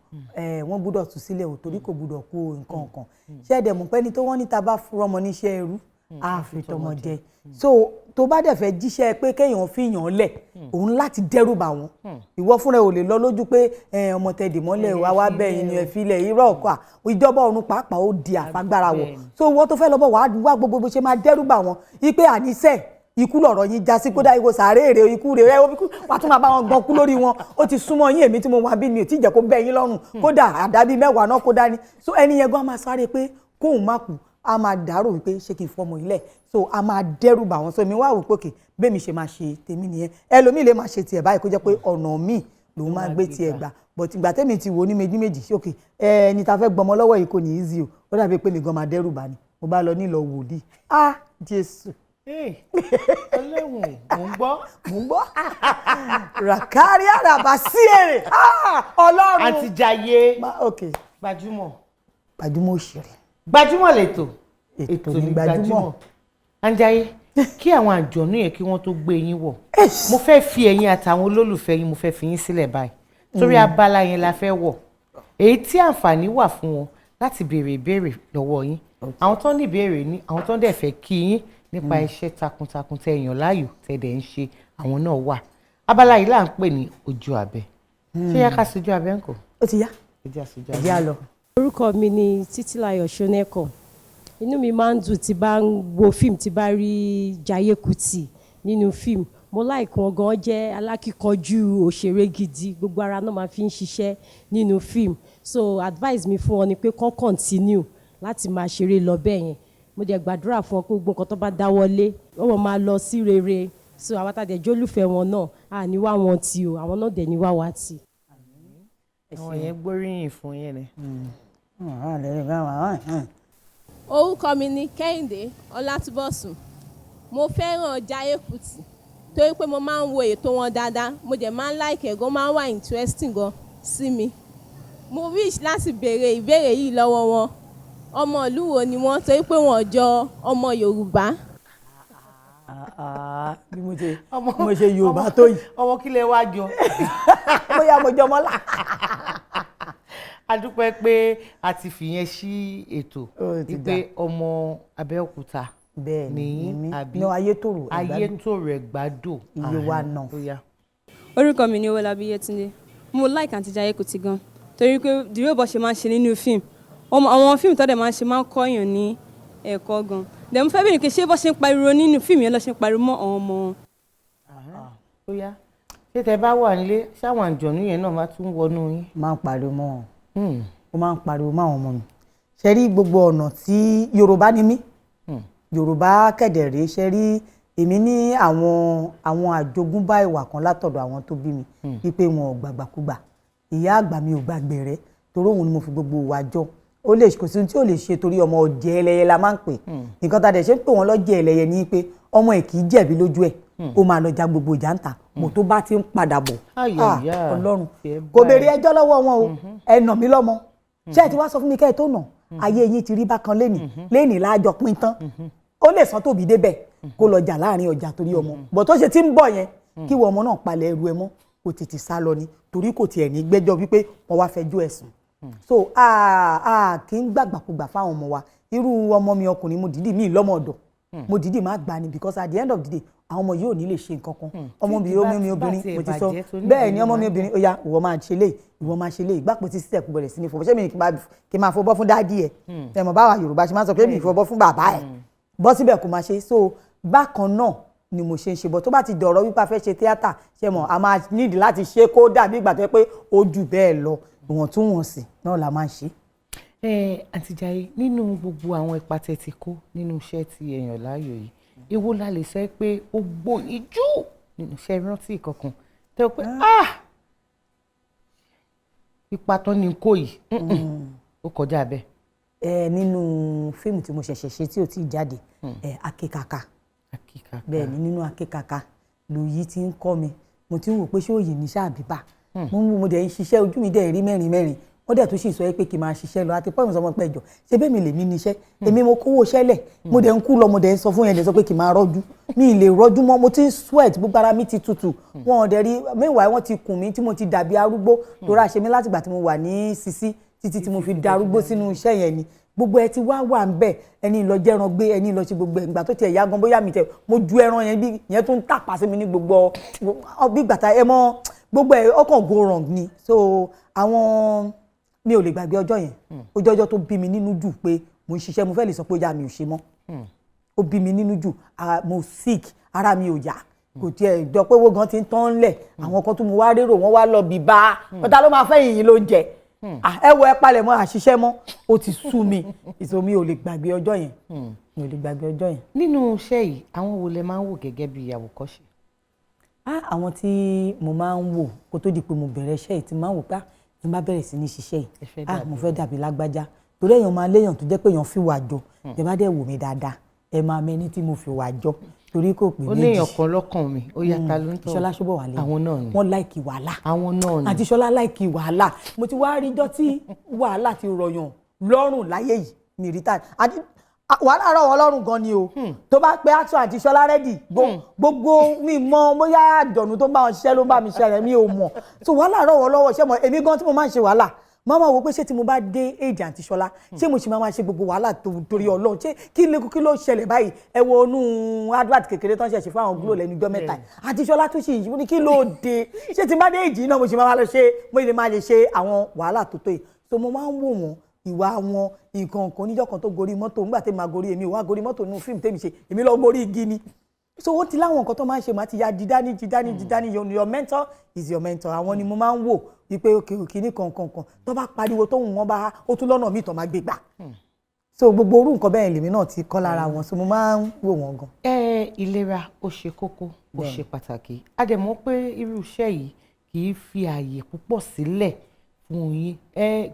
wọ́n gbọ́dọ̀ tú sílẹ̀ ò torí kò gbọ́dọ̀ kó nǹkan kan ṣẹ́ẹ̀dẹ̀ mú pẹ́ni tó wọ́n ní ta bá fún ọmọ níṣẹ́ ẹrú àfitọ́mọ jẹ so tó bá dẹ̀ fẹ́ jíṣẹ́ pé kéèyàn fi yàn lẹ̀ òun láti dẹ́rù bà wọ́n ìwọ fúnra ò lè lọ lójú pé ọmọ tẹ̀dẹ̀ mọ́lẹ̀ wá bẹ́ẹ̀ ni ẹ filẹ̀ irọ́ ọ̀kọ́ ìjọba ọ̀run pàápàá ó di àfagbára wọ̀ so ìwọ tó fẹ́ lọ́bọ̀ wá gbogbo bó ṣe máa dẹ́rù bà wọ́n ipe àníṣe ikú lọ̀rọ̀ yín já sí kódà ikú sàárè èrè ikú rẹ̀ wà tún máa bá wọn gan kú lórí wọn ó ti súnmọ́ yín èmi tí mo wà bí mi ò tí ì jẹ́ kó bẹ́ yín lọ́rùn kódà àdábí mẹ́wàá náà kó dání so ẹni yẹn gan máa sáré pé kóun má kú a máa dàrò wípé ṣé kí n fọmọ ilẹ̀ so a máa dẹ́rù bà wọ́n so mi wá wò pé òkè bẹ́ẹ̀ mi ṣe máa ṣe tèmi nìyẹn ẹlòmíì lè máa ṣe tiẹ̀ báyìí kó jẹ́ pé ọ̀nà míì lòun máa gbé tiẹ̀ gbà but ìgbà tẹ́mi ti wò ní méjì ṣé òkè ẹni tá fẹ́ gbọmọ lọ́wọ́ yìí kò ní easy o ó dàbí pé mi gan máa dẹ́rù bà ni mo bá lọ nílò wòlíì Jésù. Ọlọ́run mò ń gbọ́. Ràkárí àràbà sí èrè Ọlọ́run. Àǹtí Jaiye okay. Gbajúmọ̀ òṣèré. Gbajúmọ̀ lẹ́tọ̀ ètò ní Gbajúmọ̀. Àǹtí Jaiye kí àwọn àjọ̀nú yẹn kí wọ́n tó gbé yín wọ̀ mo fẹ́ fi ẹ̀yin àtàwọn olólùfẹ́ yín mo fẹ́ fi yín sílẹ̀ báyìí torí abala yẹn la fẹ́ wọ̀ èyí tí àǹfààní wà fún wọn láti béèrè ìbéèrè lọ́wọ́ yín àwọn tó ní ìbéèrè ní àwọn tó dẹ̀ fẹ́ kí yín nípa iṣẹ́ takuntakun tẹ́ èèyàn láàyò tẹ́ dẹ̀ ń ṣe àwọn náà wà abala yìí là ń pè ní ojú abẹ ṣé yẹ ká sojú abẹ ńkọ́. ó ti yá ẹ jẹ́ lọ. orúkọ mi ni Títílayọ̀ Ṣónẹ́kàn inú mi máa ń dùn tí bá ń wo fíìmù tí bá rí Jaiye Kuti nínú fíìmù. Mo like wọn gan, jẹ́ alákíkanjú òṣèré gidi, gbogbo ara náà máa fi ń ṣiṣẹ́ nínú fíìmù. So advice mi fún wọn ni pé kán continue láti máa ṣeré lọ bẹ́ẹ̀ yẹn. Mo dẹ̀ gbàdúrà fún wọn pé gbogbo nǹkan tó bá dáwọ́lé wọ́n máa lọ sí rere. So àwọn tá dẹ̀ jólúfẹ́ wọn náà à ní wá wọn tì o, àwọn náà dẹ̀ ní wá wá tì. àwọn yẹn gbóríyìn fún yẹn ni. Orúkọ mi ni Kẹ́hìndé Ọlátúbọ̀sùn. Mo fẹ́ràn Jaiye Kuti torí pé mo máa ń wo ètò wọn dáadáa, mo dẹ̀ máa ń like ẹ̀ gan, máa ń wà interesting gan sí mi. Mo wish láti béèrè ìbéèrè yìí lọ́wọ́ wọn. Ọmọ ìlú wo ni wọ́n, torí pé wọ́n jọ ọmọ Yorùbá. bí mo ṣe Yorùbá tó yìí. ọmọ kí lẹ wá jọ. bóyá mo jọ mọ́lá. a dúpẹ́ pé a ti fìyẹn sí ètò wípé ọmọ Abẹ́òkúta ní àbí Ayétòrò Ẹ̀gbádò iye wa náà. Orúkọ mi ni Owólabí Yétúndé. Mo like àǹtí Jaiye Kuti gan torí pé the way bó ṣe máa ń ṣe nínú fíìmù, àwọn fíìmù tó dẹ̀ máa ń ṣe máa ń kọ́yàn ní ẹ̀kọ́ gan. Dẹ̀ mo fẹ́ bèèrè pé ṣé bó ṣe ń pariwo nínú fíìmù yẹn ló ṣe ń pariwo mọ́ àwọn ọmọ wọn. ṣé tẹ bá wà nílé ṣáwọn àǹjọ̀nú yẹn náà máa tún wọnú yín. máa ń pariwo mọ́ wọn. ó máa ń pariwo mọ́ àwọn ọmọ mi. ṣe rí gbogbo ọ̀nà tí Yorùbá ni mí. Yorùbá kẹ̀dẹ̀rẹ́ ṣe rí èmi ní àwọn àjogúnbá ìwà kan látọ̀dọ̀ àwọn tó bí mi wípé wọn ò gbàgbàkúgbà. Ìyá àgbà mi ò gbàgbé rẹ̀ torí òun ni mo fi gbogbo wa jọ. Ó lè kò sí ohun tí ò lè ṣe torí ọmọ ọ̀jẹ̀ ẹlẹ́yẹ la máa ń pè. nǹkan tá a dẹ̀ ṣe ń pè wọ́n lọ́jẹ̀ ẹlẹ́yẹ ni pé ọmọ ẹ̀ kì í jẹ̀bi lójú ẹ̀ ó máa lọ ja gbogbo ìjàntà mo tó bá ti ń padà bọ̀. Ọlọ́run kò béèrè ẹjọ́ lọ́wọ́ wọn o ẹ nà mí lọ́mọ ṣé ẹ ti wá sọ fún mi kẹ́ ẹ tó nà ayé yín ti rí bákan lénìí láàjọ pín tán ó lè sọ tóbi débẹ̀ kó lọ jà láàrin ọjà torí ọmọ bọ̀ tó ṣe ti ń bọ̀ yẹn kí wọ́n ọmọ náà palẹ̀ ẹrù ẹ mọ́ kò tètè sá lọ ni torí kò tiẹ̀ ní gbẹ́jọ́ wípé wọ́n wá fẹjọ́ ẹ̀sùn. So kì í gbàgbàkúgbà fáwọn ọmọ wa irú ọmọ mi ọkùnrin mo dìídì mí lọ́mọ ọ̀dọ̀ mo dìídì má gbà ni because at the end of the day àwọn ọmọ yóò ní lè ṣe nǹkan kan ọmọ mi obìnrin mo ti sọ bẹ́ẹ̀ ni ọmọ mi obìnrin ó yá ìwọ máa ṣe léyìí ìwọ máa ṣe léyìí gbàpò tí sísẹ̀ kú bẹ̀rẹ̀ sí ní fọwọ́ ṣé mi kì í máa fọwọ́ fún dáàdì ẹ̀ ẹ̀ mọ̀ báwa Yorùbá ṣe máa sọ pé mi fọwọ́ fún bàbá ẹ̀ bọ́ síbẹ̀ kò máa ṣe so bákan náà ni mo ṣe ń ṣe bọ́ tó bá ti dọ̀rọ̀ wípé a fẹ́ ṣe tíátà ṣe mọ̀ a máa nídìí láti ṣe kó dàbí ìgbà tó yẹ pé ó jù bẹ́ẹ̀ lọ ìwọ̀ntúnwọ̀nsì náà la máa ń ṣe. Àǹtí Jaiye nínú gbogbo àwọn ipa tẹ́ ti kó nínú iṣẹ́ tí èèyàn láàyò yìí èwo la lè sọ pé ó gbòòyìn jù nínú iṣẹ́ ìrántí kankan tẹ́ o pé ipa tán ni kò yìí ó kọjá bẹ́ẹ̀. nínú fíìmù tí mo ṣẹ̀ṣẹ̀ ṣe tí ò tí ì jáde Akékaka bẹ́ẹ̀ ni nínú Akékaka lòyí ti ń kọ́ mi mo ti ń wò pé ṣé òye ní ṣáàbíbà mo dẹ̀ ń ṣiṣẹ́ ojú mi dẹ̀ rí mẹ́rin wọ́n dẹ̀ tún sì sọ pé kí n máa ṣiṣẹ́ lọ àti pọ́ìmù sọmọ pẹ́jọ ṣé bẹ́ẹ̀ mi lè mí níṣẹ́ èmi mo kówó ṣẹlẹ̀ mo dẹ̀ ń kú lọ mo dẹ̀ ń sọ fún yẹn dẹ̀ sọ pé kí n máa rọ́jú mi ì lè rọ́jú mọ́ mo ti ń sweat gbogbo ara mi ti tutù wọn ò dẹ̀ rí mẹ́wàá wọn ti kùn mí tí mo ti dàbí arúgbó torí àṣẹ mi látìgbà tí mo wà ní Sisi títí tí mo fi darúgbó sínú iṣẹ́ yẹn ni gbogbo ẹ ti wá wà ń bẹ ẹni lọ jẹran gbé ẹni lọ ṣe gbogbo ìgbà tó tiẹ̀ yá gan bóyá mi tẹ mo ju ẹran yẹn bí yẹn tún tàpá sí mi ní gbogbo bí gbàtà ẹ mọ gbogbo ẹ ọkàn go wrong ni so àwọn mi ò lè gbàgbé ọjọ́ yẹn ojú ọjọ́ tó bí mi nínú jù pé mo ń ṣiṣẹ́ mo fẹ́ lè sọ pé ó yá mi ò ṣe mọ́ ó bí mi nínú jù mo sick ara mi ò yá kò tiẹ̀ jọ pé owó gan ti ń tán lẹ̀ àwọn kan tó mo wá rérò wọ́n wá lọ bí bá ọ̀tá ló máa fẹ́ yìnyín ló ń jẹ ẹ wo ẹ palẹ̀ mọ́ àṣìṣe mọ́ ó ti sú mi ìṣó mi ò lè gbàgbé ọjọ́ yẹn mi ò lè gbàgbé ọjọ́ yẹn. nínú iṣẹ́ yìí àwọn wo lẹ máa ń wò gẹ́gẹ́ bí àwòkọ́ṣe. àwọn tí mo máa ń wò kó tó di pé mo bẹ̀rẹ̀ iṣẹ́ yìí tí máa ń wò pé tí n bá bẹ̀rẹ̀ sí ní ṣiṣẹ́ yìí mo fẹ́ dàbí lágbájá torí èèyàn máa léèyàn tó jẹ́ pé èèyàn fi wà jọ ẹ bá dẹ̀ wò mí dáadáa ẹ máa mẹ́ni tí mo fi wà jọ torí kò pé méjì. ó léèyàn kan lọ́kàn mi ó yàtá ló ń tọ́ Ṣọlá Ṣóbọ̀wálé àwọn náà ni wọ́n láìkì wàhálà àwọn náà ni àti Ṣọlá láìkì wàhálà mo ti wá rí ijọ́ tí wàhálà ti rọyàn lọ́rùn láyé yìí mi rí táì wàhálà rọ̀ wọ́n lọ́rùn gan ni o tó bá pẹ́ àtún àti Ṣọlá rẹ́dì gbogbo mi mọ bóyá àjọ̀nù tó ń bá wọn ṣiṣẹ́ ló ń bá mi ṣẹlẹ̀ mi ò mọ̀ so wàhálà rọ̀ wọ́n lọ́wọ́ ṣé mo èmi gan tí mo máa ń ṣe wàhálà mama wo pé ṣé tí mo bá dé èjì àǹtí Ṣọlá ṣé mo ṣe máa ṣe gbogbo wàhálà torí Ọlọ́run ṣé kí ló ṣẹlẹ̀ báyìí ẹ wo inú advert kékeré tó ń ṣẹ̀ṣẹ̀ fún àwọn gúlò lẹ́nu ijọ́ mẹ́ta àǹtí Ṣọlá tún ṣe ìyí ní kí ló dé ṣé tí n bá dé èjì náà mo ṣe máa lọ ṣe mo lè máa lè ṣe àwọn wàhálà tó tó yìí so mo máa ń wò wọ́n ìwà wọn nǹkan kan níjọ́ kan tó gorí mọ́tò ńgbà tèmi máa gorí èmi ò wá gorí mọ́tò nínú fíìmù tèmi ṣe èmi lọ gorí igi ni so ó ti láwọn nǹkan tó máa ń ṣe máa ti ya dídání your mentor is your mentor àwọn ni mo máa ń wò wípé òkè ní kankan tó bá pariwo tó hùn wọn bá ó tún lọ́nà míì tó máa gbé gbà so gbogbo orú nǹkan bẹ́ẹ̀ lèmi náà ti kọ́ lára wọn so mo máa ń wò wọ́n gan. Ìlera ó ṣe kókó ó ṣe pàtàkì a dẹ̀ mọ̀ pé irú iṣẹ́ yìí kì í fi ààyè púpọ̀ sílẹ̀ fún yín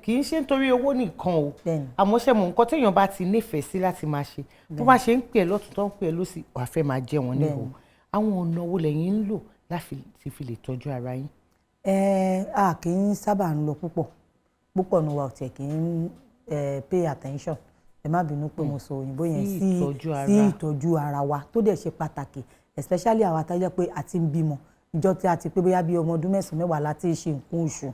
kì í ṣe nítorí owó nìkan o àmọ́ ṣe mọ̀ nǹkan téèyàn bá ti nífẹ̀ẹ́ sí láti máa ṣe tó bá ṣe ń pè ẹ́ lọ́tún tó ń pè ẹ́ lọ́sì wàá fẹ́ máa jẹ wọ́n níhò àwọn ọ̀nà wo lẹ́yìn ń lò láti fi lè tọ́jú ara yín. A kì í sábà ń lọ púpọ̀ ní wa ò tiẹ̀ kì í pay attention ẹ má bínú pé mo sọ òyìnbó yẹn sí ìtọ́jú ara wa tó dẹ̀ ṣe pàtàkì especially àwa tá jẹ́ pé a ti ń bímọ ìjọ tí a ti pé bóyá bí ọmọ ọdún 9-10 láti ṣe nǹkan oṣù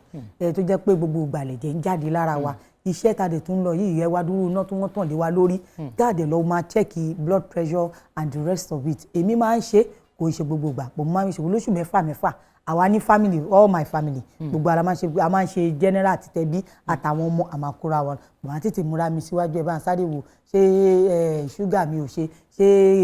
tó jẹ́ pé gbogbo ìgbàlẹ̀jẹ̀ ń jáde lára wa iṣẹ́ tá a dẹ̀ tún lọ yìí yẹ wá dúró iná tí wọ́n tàn lé wa lórí tá a dẹ̀ lọ máa check blood pressure and the rest of it èmi máa ń ṣe kò ṣe gbogbo ìgbà mo máa ń ṣe lóṣù 6 àwa ní family all my family gbogbo ara máa ń ṣe general àti tẹbí àtàwọn ọmọ àmàkúra wọn màá tètè múra mi síwájú ẹ bá ń sáré wò ṣé ṣúgà mi ò ṣe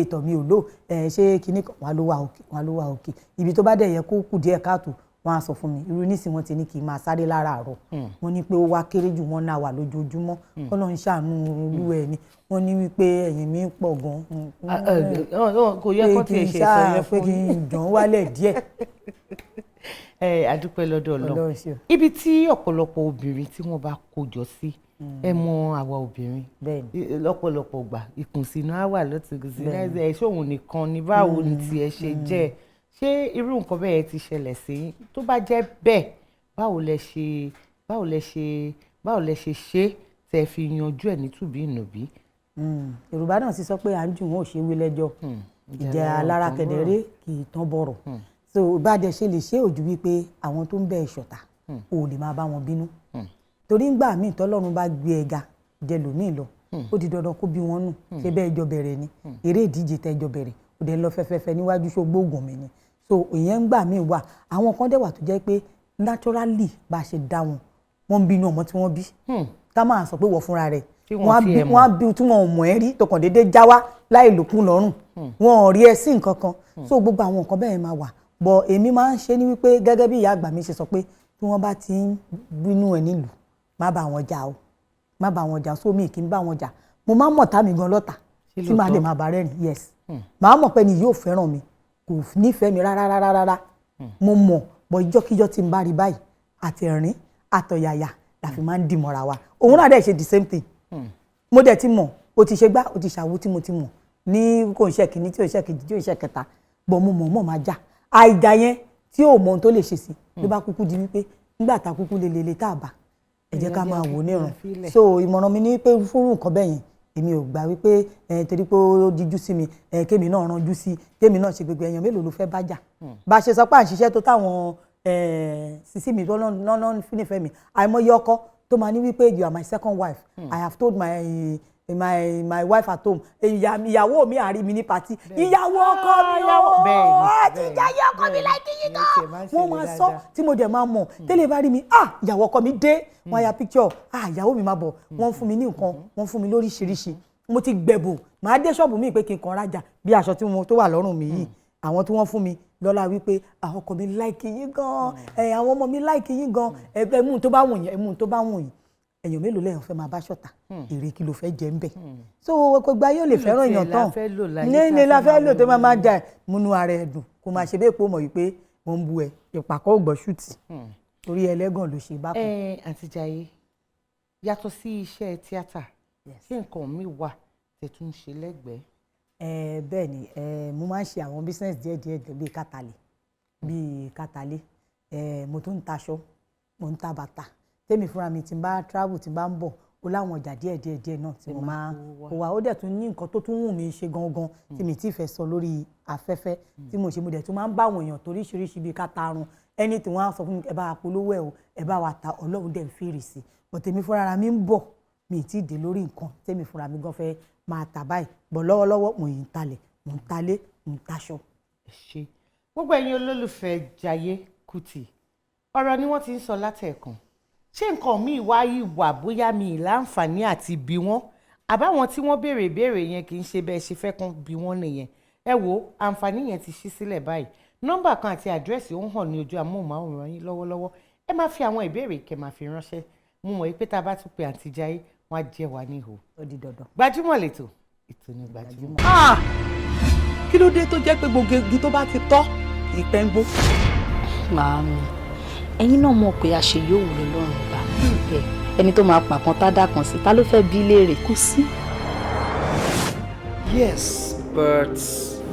ìtọ̀ mi ò lò ṣé kinní kan wà ló wà òkè ibi tó bá dẹ̀ yẹ kó kù díẹ̀ káàtó wọ́n á sọ fún mi irú nísìn wọ́n ti ní kí n máa sáré láràárọ̀ wọ́n ní pé ó wá kéré jù wọ́n náà wà lójoojúmọ́ kọ́lọ́ ń ṣàánú olú ẹ̀ ni wọ́n ní wípé ẹ̀yìn mi pọ̀ gan-an kò yẹ kó tiẹ̀ ṣe sọ yẹn fún pé kí n dán wálẹ̀ díẹ̀. Adúpẹ́ lọ́dọ̀ Ọlọ́run ibi tí ọ̀pọ̀lọpọ̀ obìnrin tí wọ́n bá kójọ sí ẹ mọ àwa obìnrin lọ́pọ̀lọpọ̀ gbà ìkùnsínú á wà lọ́tùgùsí ẹ ṣóun nìkan ni báwo ni tiẹ̀ ṣe jẹ́ ṣé irú nǹkan bẹ́ẹ̀ ti ṣẹlẹ̀ sí tó bá jẹ́ bẹ́ẹ̀ báwo lẹ ṣe ṣe tẹ́ fi yanjú ẹ̀ ní tùbí ìnùbí. Yorùbá náà sì sọ pé à ń jù wọn ò ṣe wí lẹ́jọ́ ìjà alára kẹ̀dẹ̀rẹ́ kì í tán bọ̀rọ̀ so bá a dẹ̀ ṣe lè ṣe òjú wípé àwọn tó ń bẹ ìṣọ̀tá ò lè máa bá wọn bínú torí ńgbà míì tọ́lọ́run bá gbé ẹ̀ga jẹlòmíì lọ ó di dandan kó bí wọn nù ṣé bẹ́ẹ̀ jọ bẹ̀rẹ̀ ni eré ìdíje tẹ́ jọ bẹ̀rẹ̀ ó dẹ̀ lọ fẹ́fẹ́fẹ́ níwájú ṣógbóògùn mi ni so ìyẹn ńgbà míì wà àwọn kan dẹ̀ wà tó jẹ́ pé naturally bá a ṣe dá wọn wọ́n ń bínú ọmọ tí wọ́n bí ká máa sọ pé wọ́n fúnra rẹ̀ wọ́n á bí tí wọ́n ò mọ̀ ẹ́ rí tọkàn déédéé já wá láì lòkun lọ́rùn wọn ò rí ẹ sí nǹkan kan so gbogbo àwọn nǹkan bẹ́ẹ̀ máa wà bọ̀ èmi máa ń ṣe ní wípé gẹ́gẹ́ bí ìyá àgbà mi ṣe sọ pé tí wọ́n bá ti ń bínú ẹ̀ nílùú má bá wọn jà o má bá wọn jà sómi kì í bá wọn jà mo máa ń mọ̀ tá mi gan lọ́tà tí màá dé máa bá rẹ́rìn yes màá mọ̀ pé ni yóò fẹ́ràn mi kò nífẹ̀ẹ́ mi rárá mo mọ̀ bọ̀ ìjọ́kíjọ́ tí n bá rí báyìí àtẹ̀rín àtọ̀yàyà la fi máa ń dìmọ̀ra wa òun náà dẹ̀ ṣe the same thing mo dẹ̀ ti mọ̀ o ti ṣe gbá o ti ṣàwo tí mo ti mọ̀ ní kò ń ṣe kìíní tí ò ń ṣe kejì tí ò ń ṣe kẹta bọ̀ mo mọ̀ máa jà àìjà yẹn tí ò mọ ohun tó lè ṣe sí ló bá kúkú di wípé nígbà tá kúkú lelele tá a bá ẹ jẹ́ ká máa wò níran so ìmọ̀ràn mi ní pé fúrú nǹkan bẹ́ẹ̀ yẹn èmi ò gbà wípé torí pé ó díjú sí mi kémi náà ranjú sí kémi náà ṣe gbogbo èèyàn mélòó ló fẹ́ bá jà bá a ṣe sọ pé à ń ṣiṣẹ́ tó táwọn sísí mi tó náà nífẹ̀ẹ́ mi àìmọye ọkọ tó máa ní wípé you are my second wife I have told my wife at home ìyàwó mi àrí mi ní pàtí ìyàwó ọkọ mi ó ti jáyé ọkọ mi láìkí yìí gan wọ́n máa sọ tí mo dẹ̀ máa mọ̀ tẹ́lẹ̀ bá rí mi ìyàwó ọkọ mi dé wọ́n ya picture ìyàwó mi máa bọ̀ wọ́n fún mi ní nǹkan wọ́n fún mi lóríṣiríṣi mo ti gbẹ̀bùn màá dé ṣọ́ọ̀bù mi pé kí n kàn rajà bí aṣọ tó wà lọ́rùn mi yìí àwọn tí wọ́n fún mi lọ́la wípé àwọn ọkọ mi láìkí yín gan àwọn ọmọ mi láìkí yín gan ẹmú tó bá wùn yín èèyàn mélòó lẹ́yìn fẹ́ máa bá ṣọ̀tá èrè kí ló fẹ́ jẹ ń bẹ̀ so gbogbo ayé ò lè fẹ́ràn èèyàn tán nílé la fẹ́ lò tó máa jà múnú ara ẹ̀ dùn kó máa ṣe bẹ́ẹ̀ pé ó mọ̀ wípé wọ́n ń bu ẹ̀ ìpàkọ́ ògbọ́ ṣùtì orí ẹlẹ́gàn ló ṣe bá kù. Àǹtí Jaiye yàtọ̀ sí iṣẹ́ tíátà ṣé nǹkan mi wà tẹ̀ tún ṣe lẹ́gbẹ̀ẹ́. bẹ́ẹ̀ ni mo máa ń ṣe àwọn business díẹ̀díẹ̀ bíi kátàlé mo tún ń taṣọ mo ń ta bàtà tèmi fúnra mi tí n bá travel tí n bá ń bọ̀ ó láwọn ọjà díẹ̀díẹ̀ náà tí mo máa kó wa ó dẹ̀ tún ní nǹkan tó tún wù mí ṣe gangan tí mi ti fẹ́ sọ lórí afẹ́fẹ́ tí mo ṣe mo dẹ̀ tún máa ń bá àwọn èèyàn toríṣiríṣi bíi kátarun ẹni tí wọ́n á sọ fún mi ẹ bá wa polówó ẹ̀ o ẹ bá wa ta Ọlọ́run dẹ̀ ń fèrè sí bọ̀ tèmi fúnra mi ń bọ̀ mi ti dé lórí nǹkan tèmi fúnra mi gan fẹ́ máa tà báyìí bọ̀ lọ́wọ́lọ́wọ́ mo yìí ń talẹ̀ mo ń talé mo ń taṣọ. ṣe gbogbo ẹ̀yin olólùfẹ́ Jaiye Kuti ọ̀rọ̀ ni wọ́n ti ń sọ látẹ̀ẹ̀kan ṣé nǹkan míì wá yìí wà bóyá mi ì láǹfààní àti bí wọ́n àbáwọn tí wọ́n béèrè ìbéèrè yẹn kì í ṣe bẹ́ẹ̀ ṣe fẹ́ kán bí wọ́n nìyẹn ẹ wo àǹfààní yẹn ti ṣí sílẹ̀ báyìí nọ́mbà kan àti àdírẹ́sì ó ń hàn ní ojú amóhùnmáwòrán yín lọ́wọ́lọ́wọ́ ẹ máa fi àwọn ìbéèrè kẹ́ máa fi ránṣẹ́ mo mọ̀ pé tá a bá tún pe àǹtí Jaiye wọ́n á jẹ́ wa níhò. ó di dandan. Gbajúmọ̀ lẹ́tọ̀ ètò ní Gbajúmọ̀. kí ló dé tó jẹ́ pé gbogbo igi tó bá ti tọ́ ìpẹ́ ń gbó. Màámi ẹ̀yin náà mọ̀ pé àṣeyọ̀wò lọ́rùn bá ẹni tó máa pàkan tádà kan sí ta ló fẹ́ bí léèrè kò sí. Yes,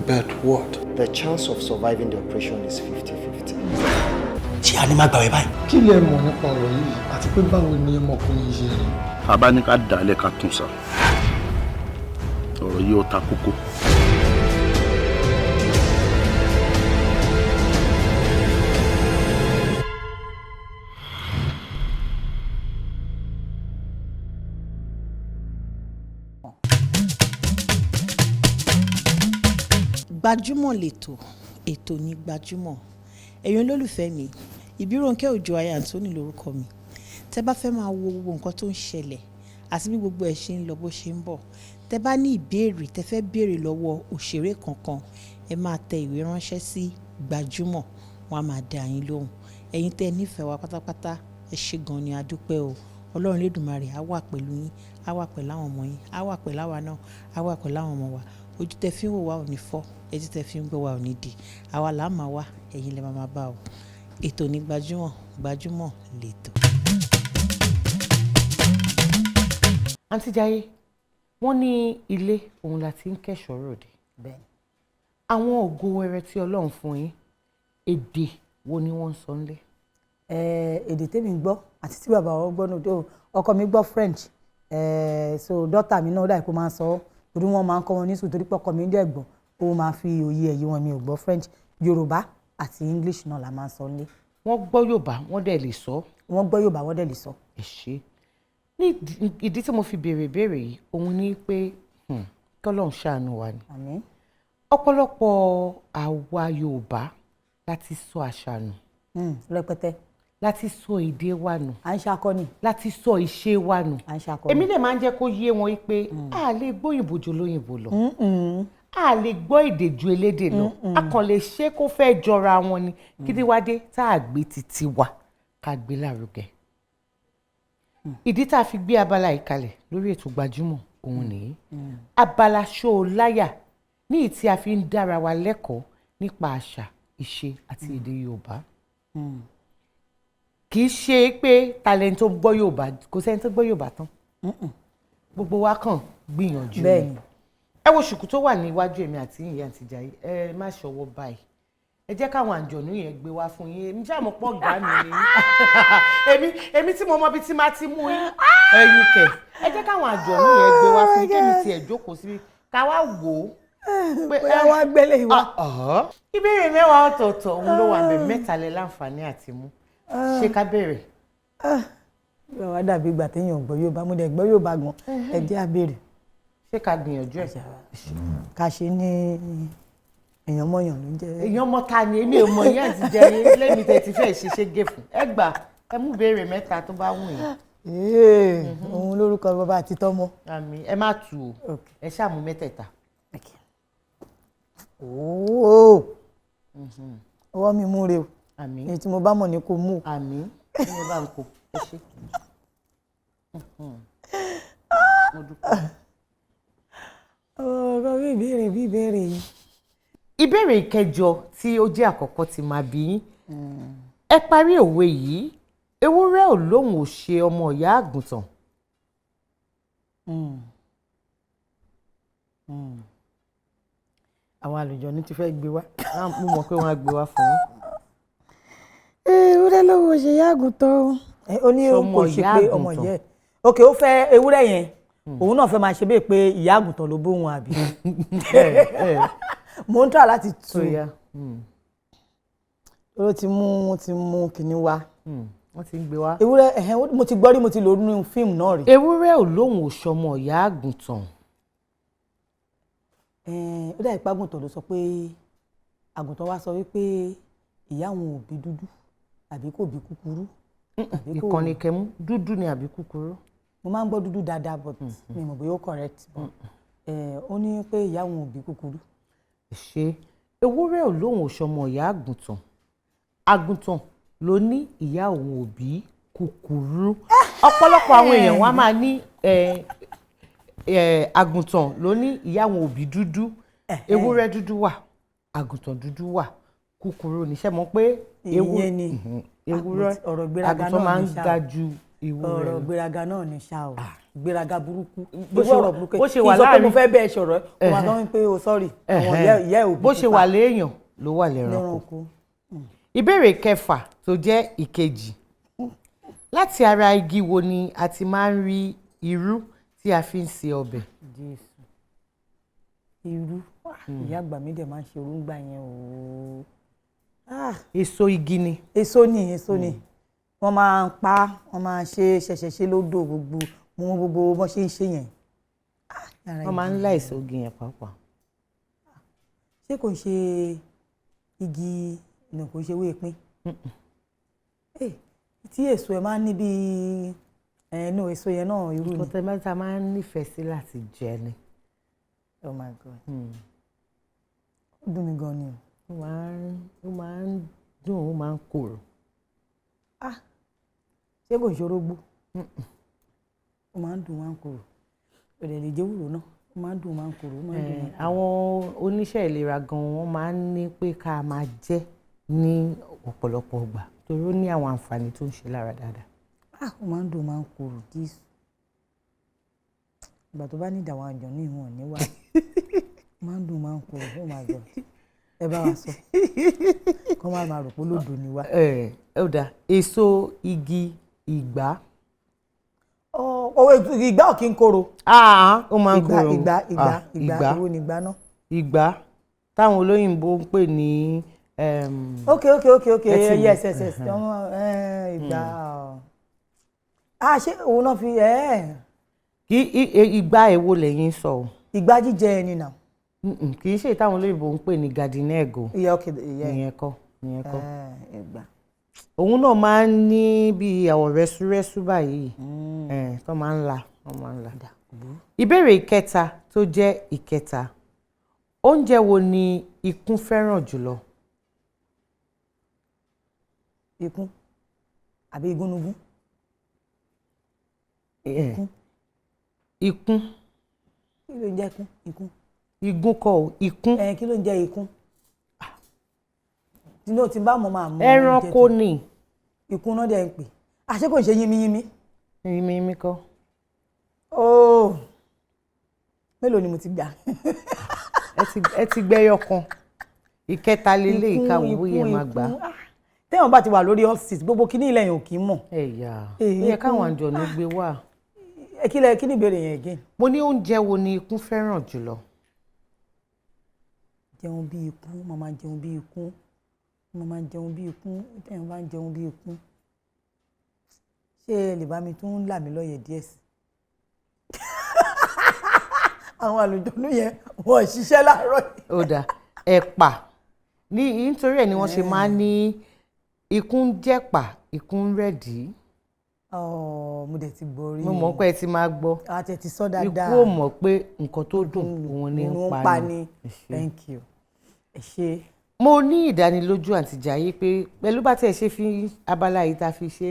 but what? The chance of surviving the operation is 50-50. ṣé a ní má gbàwé báyìí. Kí lẹ mọ̀ nípa ọ̀rọ̀ yìí àti pé báwo ni ọmọkùnrin yìí ṣe rí? Bàbá ní ká dàálẹ̀ ká tún sá. Ọ̀rọ̀ yìí ó ta kókó. Gbajúmọ̀ lètò ètò ní Gbajúmọ̀ ẹ̀yin olólùfẹ́ mi Ìbírónkẹ́ Òjó aya Anthony lórúkọ mi tẹ́ bá fẹ́ máa wo gbogbo nǹkan tó ń ṣẹlẹ̀ àti bí gbogbo ẹ̀ ṣe ń lọ bó ṣe ń bọ̀ tẹ́ bá ní ìbéèrè tẹ́ fẹ́ béèrè lọ́wọ́ òṣèré kankan ẹ máa tẹ ìwé ránṣẹ́ sí Gbajúmọ̀ wọn á máa dá yín lóhùn ẹ̀yin tẹ́ nífẹ̀ẹ́ wa pátápátá ẹ ṣé gan ni a dúpẹ́ o Ọlọ́run Lédùmarè á wà pẹ̀lú yín á wà pẹ̀lú àwọn ọmọ yín á wà pẹ̀lú àwa náà á wà pẹ̀lú àwọn ọmọ wa ojú tẹ́ fi ń wò wá ò ní fọ́ etí tẹ́ fi ń gbọ́ wa ò ní di àwa là á máa wá ẹ̀yin lè máa bá o ètò ní Gbajúmọ̀ Gbajúmọ̀ lètò. àǹtí Jaiye wọ́n ní ilé òun la ti ń kẹ́ṣọ̀ọ́ ròde àwọn ògo wẹrẹ tí Ọlọ́run fún yín èdè wo ni wọ́n ń sọ nílé. èdè tèmi ń gbọ́ àti tí bàbá wọn gbọ́ náà ọkọ mi gbọ́ French so dọ́tà mi náà dà kó máa sọ torí wọ́n máa ń kọ́ wọn ní sùn torí pé ọkọ mi ń dẹ̀ gbọ́ ó máa fi òye ẹ̀yí wọn mi ò gbọ́ French Yorùbá àti English náà la máa ń sọ nílé. wọ́n gbọ́ Yorùbá wọ́n dẹ̀ lè sọ. wọ́n gbọ́ Yorùbá wọ́n dẹ̀ lè sọ. ẹ ṣé ní ìdí tí mo fi béèrè ìbéèrè yìí òun ni pé k'Ọlọ́run ṣàánú wa ni. àmín. ọ̀pọ̀lọpọ̀ àwa Yorùbá láti sọ àṣà nù. rẹpẹtẹ. láti sọ èdè wa nù. à ń ṣakọni. láti sọ ìṣe wa nù. à ń ṣakọni. èmi dẹ̀ máa ń jẹ́ kó yé wọn pé a lè gbóyìnbó ju olóyìnbó lọ. a lè gbọ́ èdè ju elédè lọ. a kàn lè ṣe kó fẹ́ jọra wọn ni kí ni wá dé tá a gbé títí wa ká gbé lárugẹ. ìdí tá a fi gbé abala yìí kalẹ̀ lórí ètò Gbajúmọ̀ òun nìyí. abala ṣó láyà ní ìtí a fi ń dára wa lẹ́kọ̀ọ́ nípa àṣà ìṣe àti èdè Yorùbá. kì í ṣe pé talent tó gbọ́ Yorùbá kò sẹ́ni tó gbọ́ Yorùbá tán. gbogbo wa kàn gbìyànjú. bẹ́ẹ̀ni. ẹ wo ṣùkú tó wà níwájú èmi àti ìyá àti Jaiye ẹ má ṣọwọ́ báyìí ẹ jẹ́ káwọn àjọ̀nú yẹn gbé wá fún yín èmi ṣáà mo pọ̀ gà mí ni èmi tí mo mọ bí tí máa ti mú yín ẹ̀yin kẹ̀ ẹ jẹ́ káwọn àjọ̀nú yẹn gbé wá fún yín kémi tiẹ̀ jókòó síbi ká wá wò ó. pé ẹ wá gbélé ìwà. ìbéèrè mẹ́wàá ọ̀tọ̀ọ̀tọ̀ òun ló wà bẹ̀ mẹ́ta lẹ láǹfààní àti mú ṣé ká bẹ̀rẹ̀. wàá dàbí ìgbà téèyàn gbọ́ Yorùbá mo dẹ̀ gbọ́ Yorùbá gan ẹ jẹ́ á béèrè. ṣé ká gbìyànjú ẹ̀. ká ṣe ní èèyàn mọ̀yàn ló ń jẹ́. èèyàn mọ́ta ni èmi ò mọ̀ yín àti Jaiye lẹ́mi tẹ̀ ti fẹ́ ṣiṣẹ́ gé fún ẹ gbà ẹ mú béèrè mẹ́ta tó bá wù yín. òun lórúkọ bàbá àti tọmọ. àmín ẹ má tù ú ẹ ṣàmú mẹ́tẹ̀ẹ̀ta. ọwọ́ mi mú re o èyí tí mo bá mọ̀ ni kò mú. àmín tí mo bá ń kó ẹ ṣe. mo dúpẹ́. ọ̀rọ̀ bí ìbéèrè yìí. ìbéèrè ìkẹjọ tí ó jẹ́ àkọ́kọ́ tí màá bí yín ẹ parí òwe yìí ewúrẹ́ ò lóhùn ò ṣe ọmọ ìyá àgùntàn. àwọn àlùjọ̀nnú ti fẹ́ gbé wá. mo mọ̀ pé wọ́n á gbé wá fún yín. ewúrẹ́ lóhùn ò ṣe ìyá àgùntàn. ó ní kò ṣe pé ọmọ ìyá ẹ̀ òkè ó fẹ́ ewúrẹ́ yẹn òun náà fẹ́ máa ṣe bẹ́ẹ̀ pé ìyá àgùntàn ló bóun àbí. mo ń tà láti tu ó ti mú kinní wá. wọ́n ti ń gbé wá. ewúrẹ́ mo ti gbọ́ rí mo ti lò nínú fíìmù náà rí. ewúrẹ́ ò lóhùn ò ṣọmọ ìyá àgùntàn. ó dà ìpá àgùntàn ló sọ pé àgùntàn wa sọ wípé ìyá àwọn ò bí dúdú àbí kò bí kúkúrú ìkànnì kẹmú dúdú ni àbí kúkúrú. mo máa ń gbọ́ dúdú dáadáa but mi mọ̀ bóyá ó correct but ó ní pé ìyá òun ò bí kúkúrú. ṣé ewúrẹ́ ò lóun ò ṣọmọ ìyá àgùntàn àgùntàn ló ní ìyá òun ò bí kúkúrú. ọ̀pọ̀lọpọ̀ àwọn èèyàn wá máa ní àgùntàn ló ní ìyá òun ò bí dúdú ewúrẹ́ dúdú wà àgùntàn dúdú wà kúkúrú níṣẹ́ mọ̀ pé ewúrẹ́ àgùntàn máa ń ga ju ewúrẹ́ lọ. ọ̀rọ̀ gbéraga náà ní ṣá o gbéraga burúkú bó ṣe wà láàrin mo fẹ́ bẹ́ẹ̀ sọ̀rọ̀ ẹ̀ wọ́n máa ń pé o sọ́ọ̀rì àwọn ìyá ẹ̀ òbí bó ṣe wà léèyàn ló wà lẹ́ranko. ìbéèrè kẹfà tó jẹ́ ìkejì láti ara igi wo ni a ti máa ń rí irú tí a fi ń se ọbẹ̀. irú ìyá àgbà mi dẹ̀ máa ń ṣe orúngbà yẹn o. èso igi ni. èso ni wọ́n máa ń pa wọ́n máa ṣe ṣẹ̀ṣẹ̀ lódò gbogbo bọ́n ṣe ń ṣe yẹn. wọ́n máa ń lá èso igi yẹn pàápàá. ṣé kò ń ṣe igi náà kò ń ṣe wéèpín. tí èso ẹ̀ máa ń ní bíi èso yẹn náà irú ni. ọ̀tẹ̀ mẹ́ta máa ń nífẹ̀ẹ́ sí láti jẹ ni. Oh my God. ó dùn mí gan ni o. ó máa ń dùn ó máa ń korò. ṣé kò ń ṣe orógbó. ó máa ń dùn máa ń korò. òdè lè jẹ́ wúrò náà ó máa ń dùn máa ń korò. àwọn oníṣẹ́ ìlera gan wọ́n máa ń ní pé ká máa jẹ ní ọ̀pọ̀lọpọ̀ ìgbà torí ó ní àwọn àǹfààní tó ń ṣe lára dáadáa. ó máa ń dùn máa ń korò díìsù. ìgbà tó bá ní ìdàwọn àjọ ní ìwọ̀n níwá máa ń dùn máa ń korò ó máa gbọ́ ẹ bá wa sọ kọ́ máa rò pé lódò ni wá. ó dà èso igi ìgbá. ìgbá ò kí ń korò. ó máa ń korò. ìgbá owó ni ìgbá náà. ìgbá táwọn olóyìnbó ń pè ní. ok yes ìgbá. ṣé òun náà fi kí ìgbá èwo lẹ́yìn sọ o. ìgbá jíjẹ ẹni náà. kì í ṣe táwọn olóyìnbó ń pè ní gardeneggo. ìyẹn kọ́. òun náà máa ń ní bí àwọ̀ rẹ́súrẹ́sú báyìí tó máa ń la. ìbéèrè ìkẹta tó jẹ́ ìkẹta oúnjẹ wo ni ikún fẹ́ràn jùlọ. ikún àbí igúnnugún. ikún. kí ló ń jẹ́ ikún. igún kọ́ o ikún. kí ló ń jẹ́ ikún. tinú ti bá mọ̀ máa mọ̀. ẹranko ni. ikún náà dẹ̀ ń pè. àṣé kò ń ṣe yínmíyínmí. yínmíyínmí kọ́. mélòó ni mo ti gbà. ẹ ti gbẹ́yọ̀ kan ìkẹta lélẹ̀ ìkàwé bóyá ẹ máa gbà. téèyàn bá ti wà lórí ọ́fíìsì gbogbo kíní ilẹ̀ yẹn ò kì í mọ̀. ìyẹn káwọn àjọ̀nú gbé wá. kí ni ìbéèrè yẹn again. mo ní oúnjẹ wo ni ikún fẹ́ràn jùlọ. jẹun bí ikún mo máa jẹun bí ikún mo máa jẹun bí ikún téèyàn bá ń jẹun bí ikún ṣé ẹ lè bá mi tún là mí lóye díẹ̀ sí. àwọn àlùjọ̀nú yẹn wọ́n ṣiṣẹ́ láàárọ̀ yìí. ó dà ẹ̀pà nítorí ẹ̀ ni wọ́n ṣe máa ń ní ikún jẹ̀pà ikún rẹ̀dí. mo dẹ̀ ti gbọ́ rí. mo mọ̀ pé ẹ ti máa gbọ́. a ti sọ dáadáa. ikú ò mọ̀ pé nǹkan tó dùn òun ni ń pa ni. thank you. ẹ ṣé. mo ní ìdánilójú àǹtí Jaiye pé pẹ̀lú bá tẹ̀ ṣe fi abala yìí tá a fi ṣe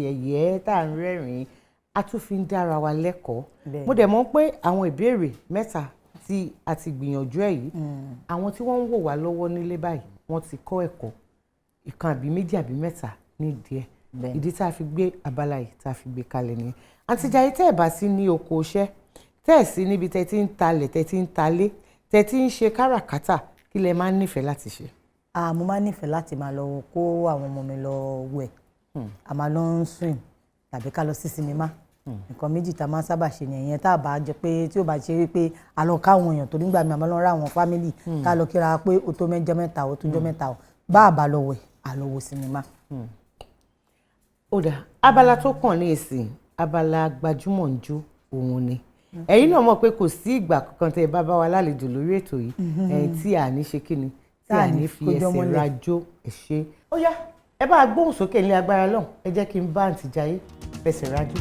yẹ̀yẹ́ tá à ń rẹ́rìn-ín a tún fi ń dára wa lẹ́kọ̀ọ́. mo dẹ̀ mọ̀ pé àwọn ìbéèrè mẹ́ta tí a ti gbìyànjú ẹ̀ yìí àwọn tí wọ́n ń wò wá lọ́wọ́ nílé báyìí wọ́n ti kọ́ ẹ̀kọ́ ìkan àbí méjì àbí mẹ́ta nídìí ẹ̀ ìdí tá a fi gbé abala yìí tá a fi gbé kalẹ̀ nìyẹn. àǹtí Jaiye tẹ́ ẹ̀ bá sí ní oko iṣẹ́ tẹ́ ẹ̀ sí níbi tẹ́ ti ń talẹ̀ tẹ́ ti ń talé tẹ́ ti ń ṣe káràkátà kí lẹ máa ń nífẹ̀ẹ́ láti ṣe. mo máa ń nífẹ̀ẹ́ láti máa lọ kó àwọn ọmọ mi lọ wẹ̀ a máa lọ ń swim tàbí ká lọ sí sinimá nǹkan méjì tá a máa ń sábà ṣe nìyẹn tá a bá jẹ pé tí ó bá ṣe wípé a lọ káwọn èèyàn tó nígbà mi àmọ́ lọ rá àwọn fámìlì tá a lọ kíra pé ó tó mẹ́jọ mẹ́ta ó tó jọ mẹ́ta ó bá a bá lọ wẹ̀ a lọ wo sinimá. ó dà abala tó kàn ní èsì abala gbajúmọ̀ ń jó òun ni ẹ̀yin náà mọ̀ pé kò sí ìgbà kankan tẹ́ ẹ bá bá wa lálejò lórí ètò yìí tí à ní ṣe kíni tí à ní fi ẹsẹ̀ rajó ẹ̀ ṣe. ó yá ẹ bá gbóhùn sókè ní agbára lọ́hùn ẹ jẹ́ kí n bá àǹtí Jaiye fẹsẹ̀ rájú.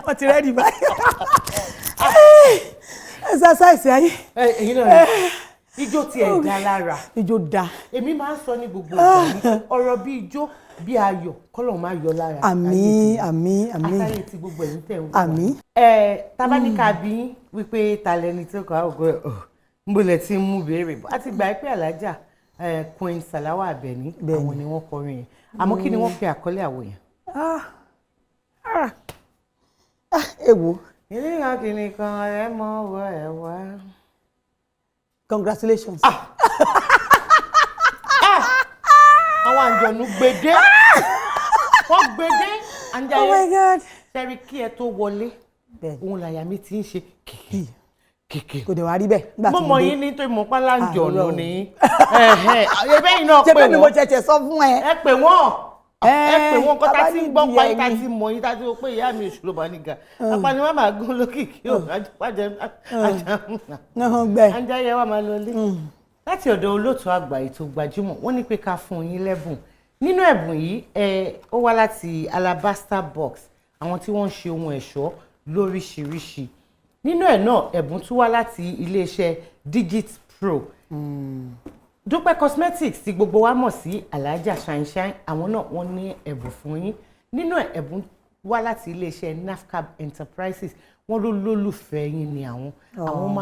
wọ́n ti rẹ́ẹ̀dì báyìí. exercise ayé. ẹ̀yin náà ijó tí ẹ̀ dá lára. ijó dá. èmi máa ń sọ ní gbogbo ìgbà ní ọ̀rọ̀ bí ijó bí ayọ̀ kọ́lọ̀ máa yọ lára. àmín àmín àmín. àtàyè tí gbogbo ẹ̀yin tẹ̀ ń wò. àmín. tabaníkà bí wípé talẹ́ni tó kọ́ àgọ́ ń bolẹ̀ tí ń mú béèrè bọ́ àti gbà pé alájà Queen Salawa Abeni àwọn ni wọ́n kọrin yẹn àmọ́ kí ni wọ́n fi àkọlé àwò yẹn. Ewo. Ìrìnà kìíní kan ẹ mọ ọwọ́ ẹ wá. Congratulations. Àwọn àjọ̀nù gbèdé. Wọ́n gbèdé. Oh my God. Sẹ́rí kí ẹ tó wọlé. Òun làyà mi ti ń ṣe kìkì. Kìkì. Kò dé wá rí bẹ́ẹ̀. Mo mọ̀ yín nítorí mo pa láǹjọ̀nù ni. Ẹ̀bẹ́ yìí náà pè wọ́n. Ṣé bẹ́ẹ̀ ni mo ṣẹ̀ṣẹ̀ sọ fún ẹ? Ẹ pè wọ́n. Ẹ pè wọ́n kọ́ tá ti ń gbọ́ pa yín tá ti mọ̀ yín tá ti pé ìyá mi òṣèlú bá nígà. Apani má máa gún lókìkí ò ajá Jaiye wa máa lọ lé. Láti ọ̀dọ̀ olóòtú àgbà ètò Gbajúmọ̀ wọ́n ní pé ká fún yín lẹ́bùn. Nínú ẹ̀bùn yìí ó wá láti alabaster box àwọn tí wọ́n ń ṣe ohun ẹ̀ṣọ́ lóríṣiríṣi. Nínú ẹ̀ náà ẹ̀bùn tún wá láti iléeṣẹ́ Digit Pro. Dúpẹ́ Cosmetics tí gbogbo wa mọ̀ sí Alhaja Shine àwọn náà wọ́n ní ẹ̀bùn fún yín. Nínú ẹ̀bùn wá láti iléeṣẹ́ NAFCAB Enterprises wọ́n ló lólùfẹ́ yín ni àwọn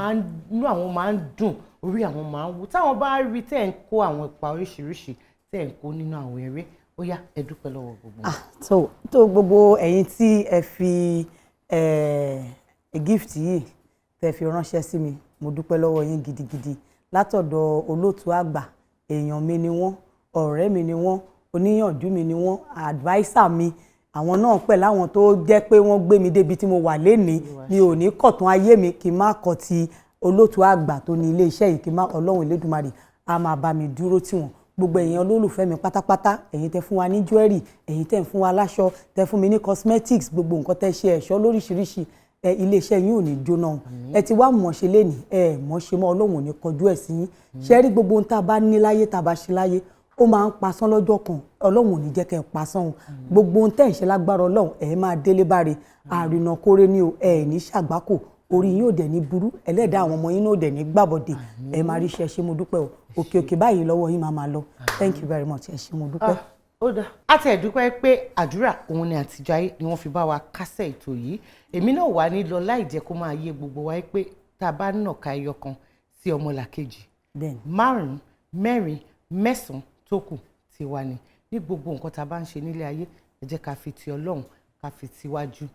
máa ń dùn orí àwọn máa ń wú táwọn bá rí tẹ́ ń kó àwọn ipa oríṣiríṣi tẹ́ ń kó nínú àwọn eré ó yá ẹ dúpẹ́ lọ́wọ́ gbogbo. tó gbogbo ẹ̀yin tí ẹ fi gift yìí tẹ́ fi ránṣẹ́ sí mi mo dúpẹ́ lọ́wọ́ yín gidigidi látọ̀dọ̀ olóòtú àgbà èèyàn mi ni wọ́n ọ̀rẹ́ mi ni wọ́n oníyànjú mi ni wọ́n adviser mi àwọn náà pẹ̀lú àwọn tó jẹ́ pé wọ́n gbé mi débi tí mo wà lénìí mi ò ní kọ̀tún ayé mi kí n má kọ̀ ti olóòtú àgbà tó ní ilé iṣẹ́ yìí kí n má Ọlọ́run Elédùmarè a máa bá mi dúró tì wọ́n gbogbo èèyàn olólùfẹ́ mi pátápátá ẹ̀yin tẹ́ fún wa ní jewelry ẹ̀yin tẹ́ fún wa láṣọ tẹ́ fún mi ní cosmetics gbogbo nǹkan tẹ́ ṣe ẹ̀ṣọ́ lóríṣiríṣi iléeṣẹ́ yín ò ní jóná ẹ ti wá mọ̀ ṣe lénìí mọ̀ ṣe mọ́ Ọlọ́run ò ní kọjú ẹ̀ sí yín ṣe rí gbogbo ohun tá a bá ní láyé tá a bá ṣe láyé ó máa ń pasán lọ́jọ́ kan Ọlọ́run ò ní jẹ́ kẹ́ ẹ pasán o gbogbo ohun tẹ́ ẹ̀ ṣe lágbára Ọlọ́run ẹ̀ máa délé báre àrìnà kórè ni o ẹ̀ ní ṣàgbákò orí yín ò dẹ̀ ní burú ẹlẹ́dàá àwọn ọmọ yín náà ò dẹ̀ ní gbàbọ̀dẹ̀ ẹ̀ máa rí iṣẹ́ ṣe mo dúpẹ́ o òkè òkè báyìí lọ́wọ́ yín máa lọ thank you very much ẹ ṣé mo dúpẹ́. ó dá a tẹ̀ dúpẹ́ pé àdúrà òun ni àǹtí Jaiye ni wọ́n fi bá wa kásẹ̀ ètò yìí èmi náà wà ní lọ láì jẹ́ kó máa yé gbogbo wa pé tá a bá nàka ẹyọ kan sí ọmọlàkejì 5, 4, 9 tó kù ti wà ní gbogbo nǹkan tá a bá ń ṣe nílé ayé ẹ jẹ́ ká fi ti Ọlọ́run ká fi tiwájú.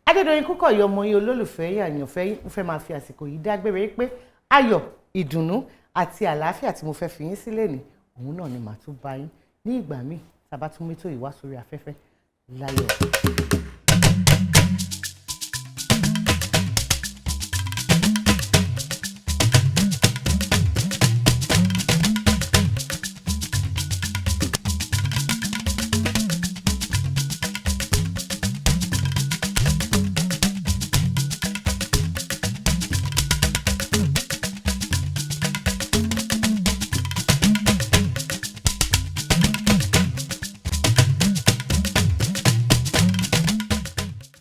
Adédoyin Kúkọ̀yí ọmọ yín olólùfẹ́ yín àyànfẹ́ yín mo fẹ́ máa fi àsìkò yìí dágbére pé ayọ̀ ìdùnnú àti àlàáfíà tí mo fẹ́ fi yín sílẹ̀ ní òun náà ni màá tún bá yín ní ìgbà míì tá a bá tún mẹ́tò ìwá sórí afẹ́fẹ́ láyọ̀.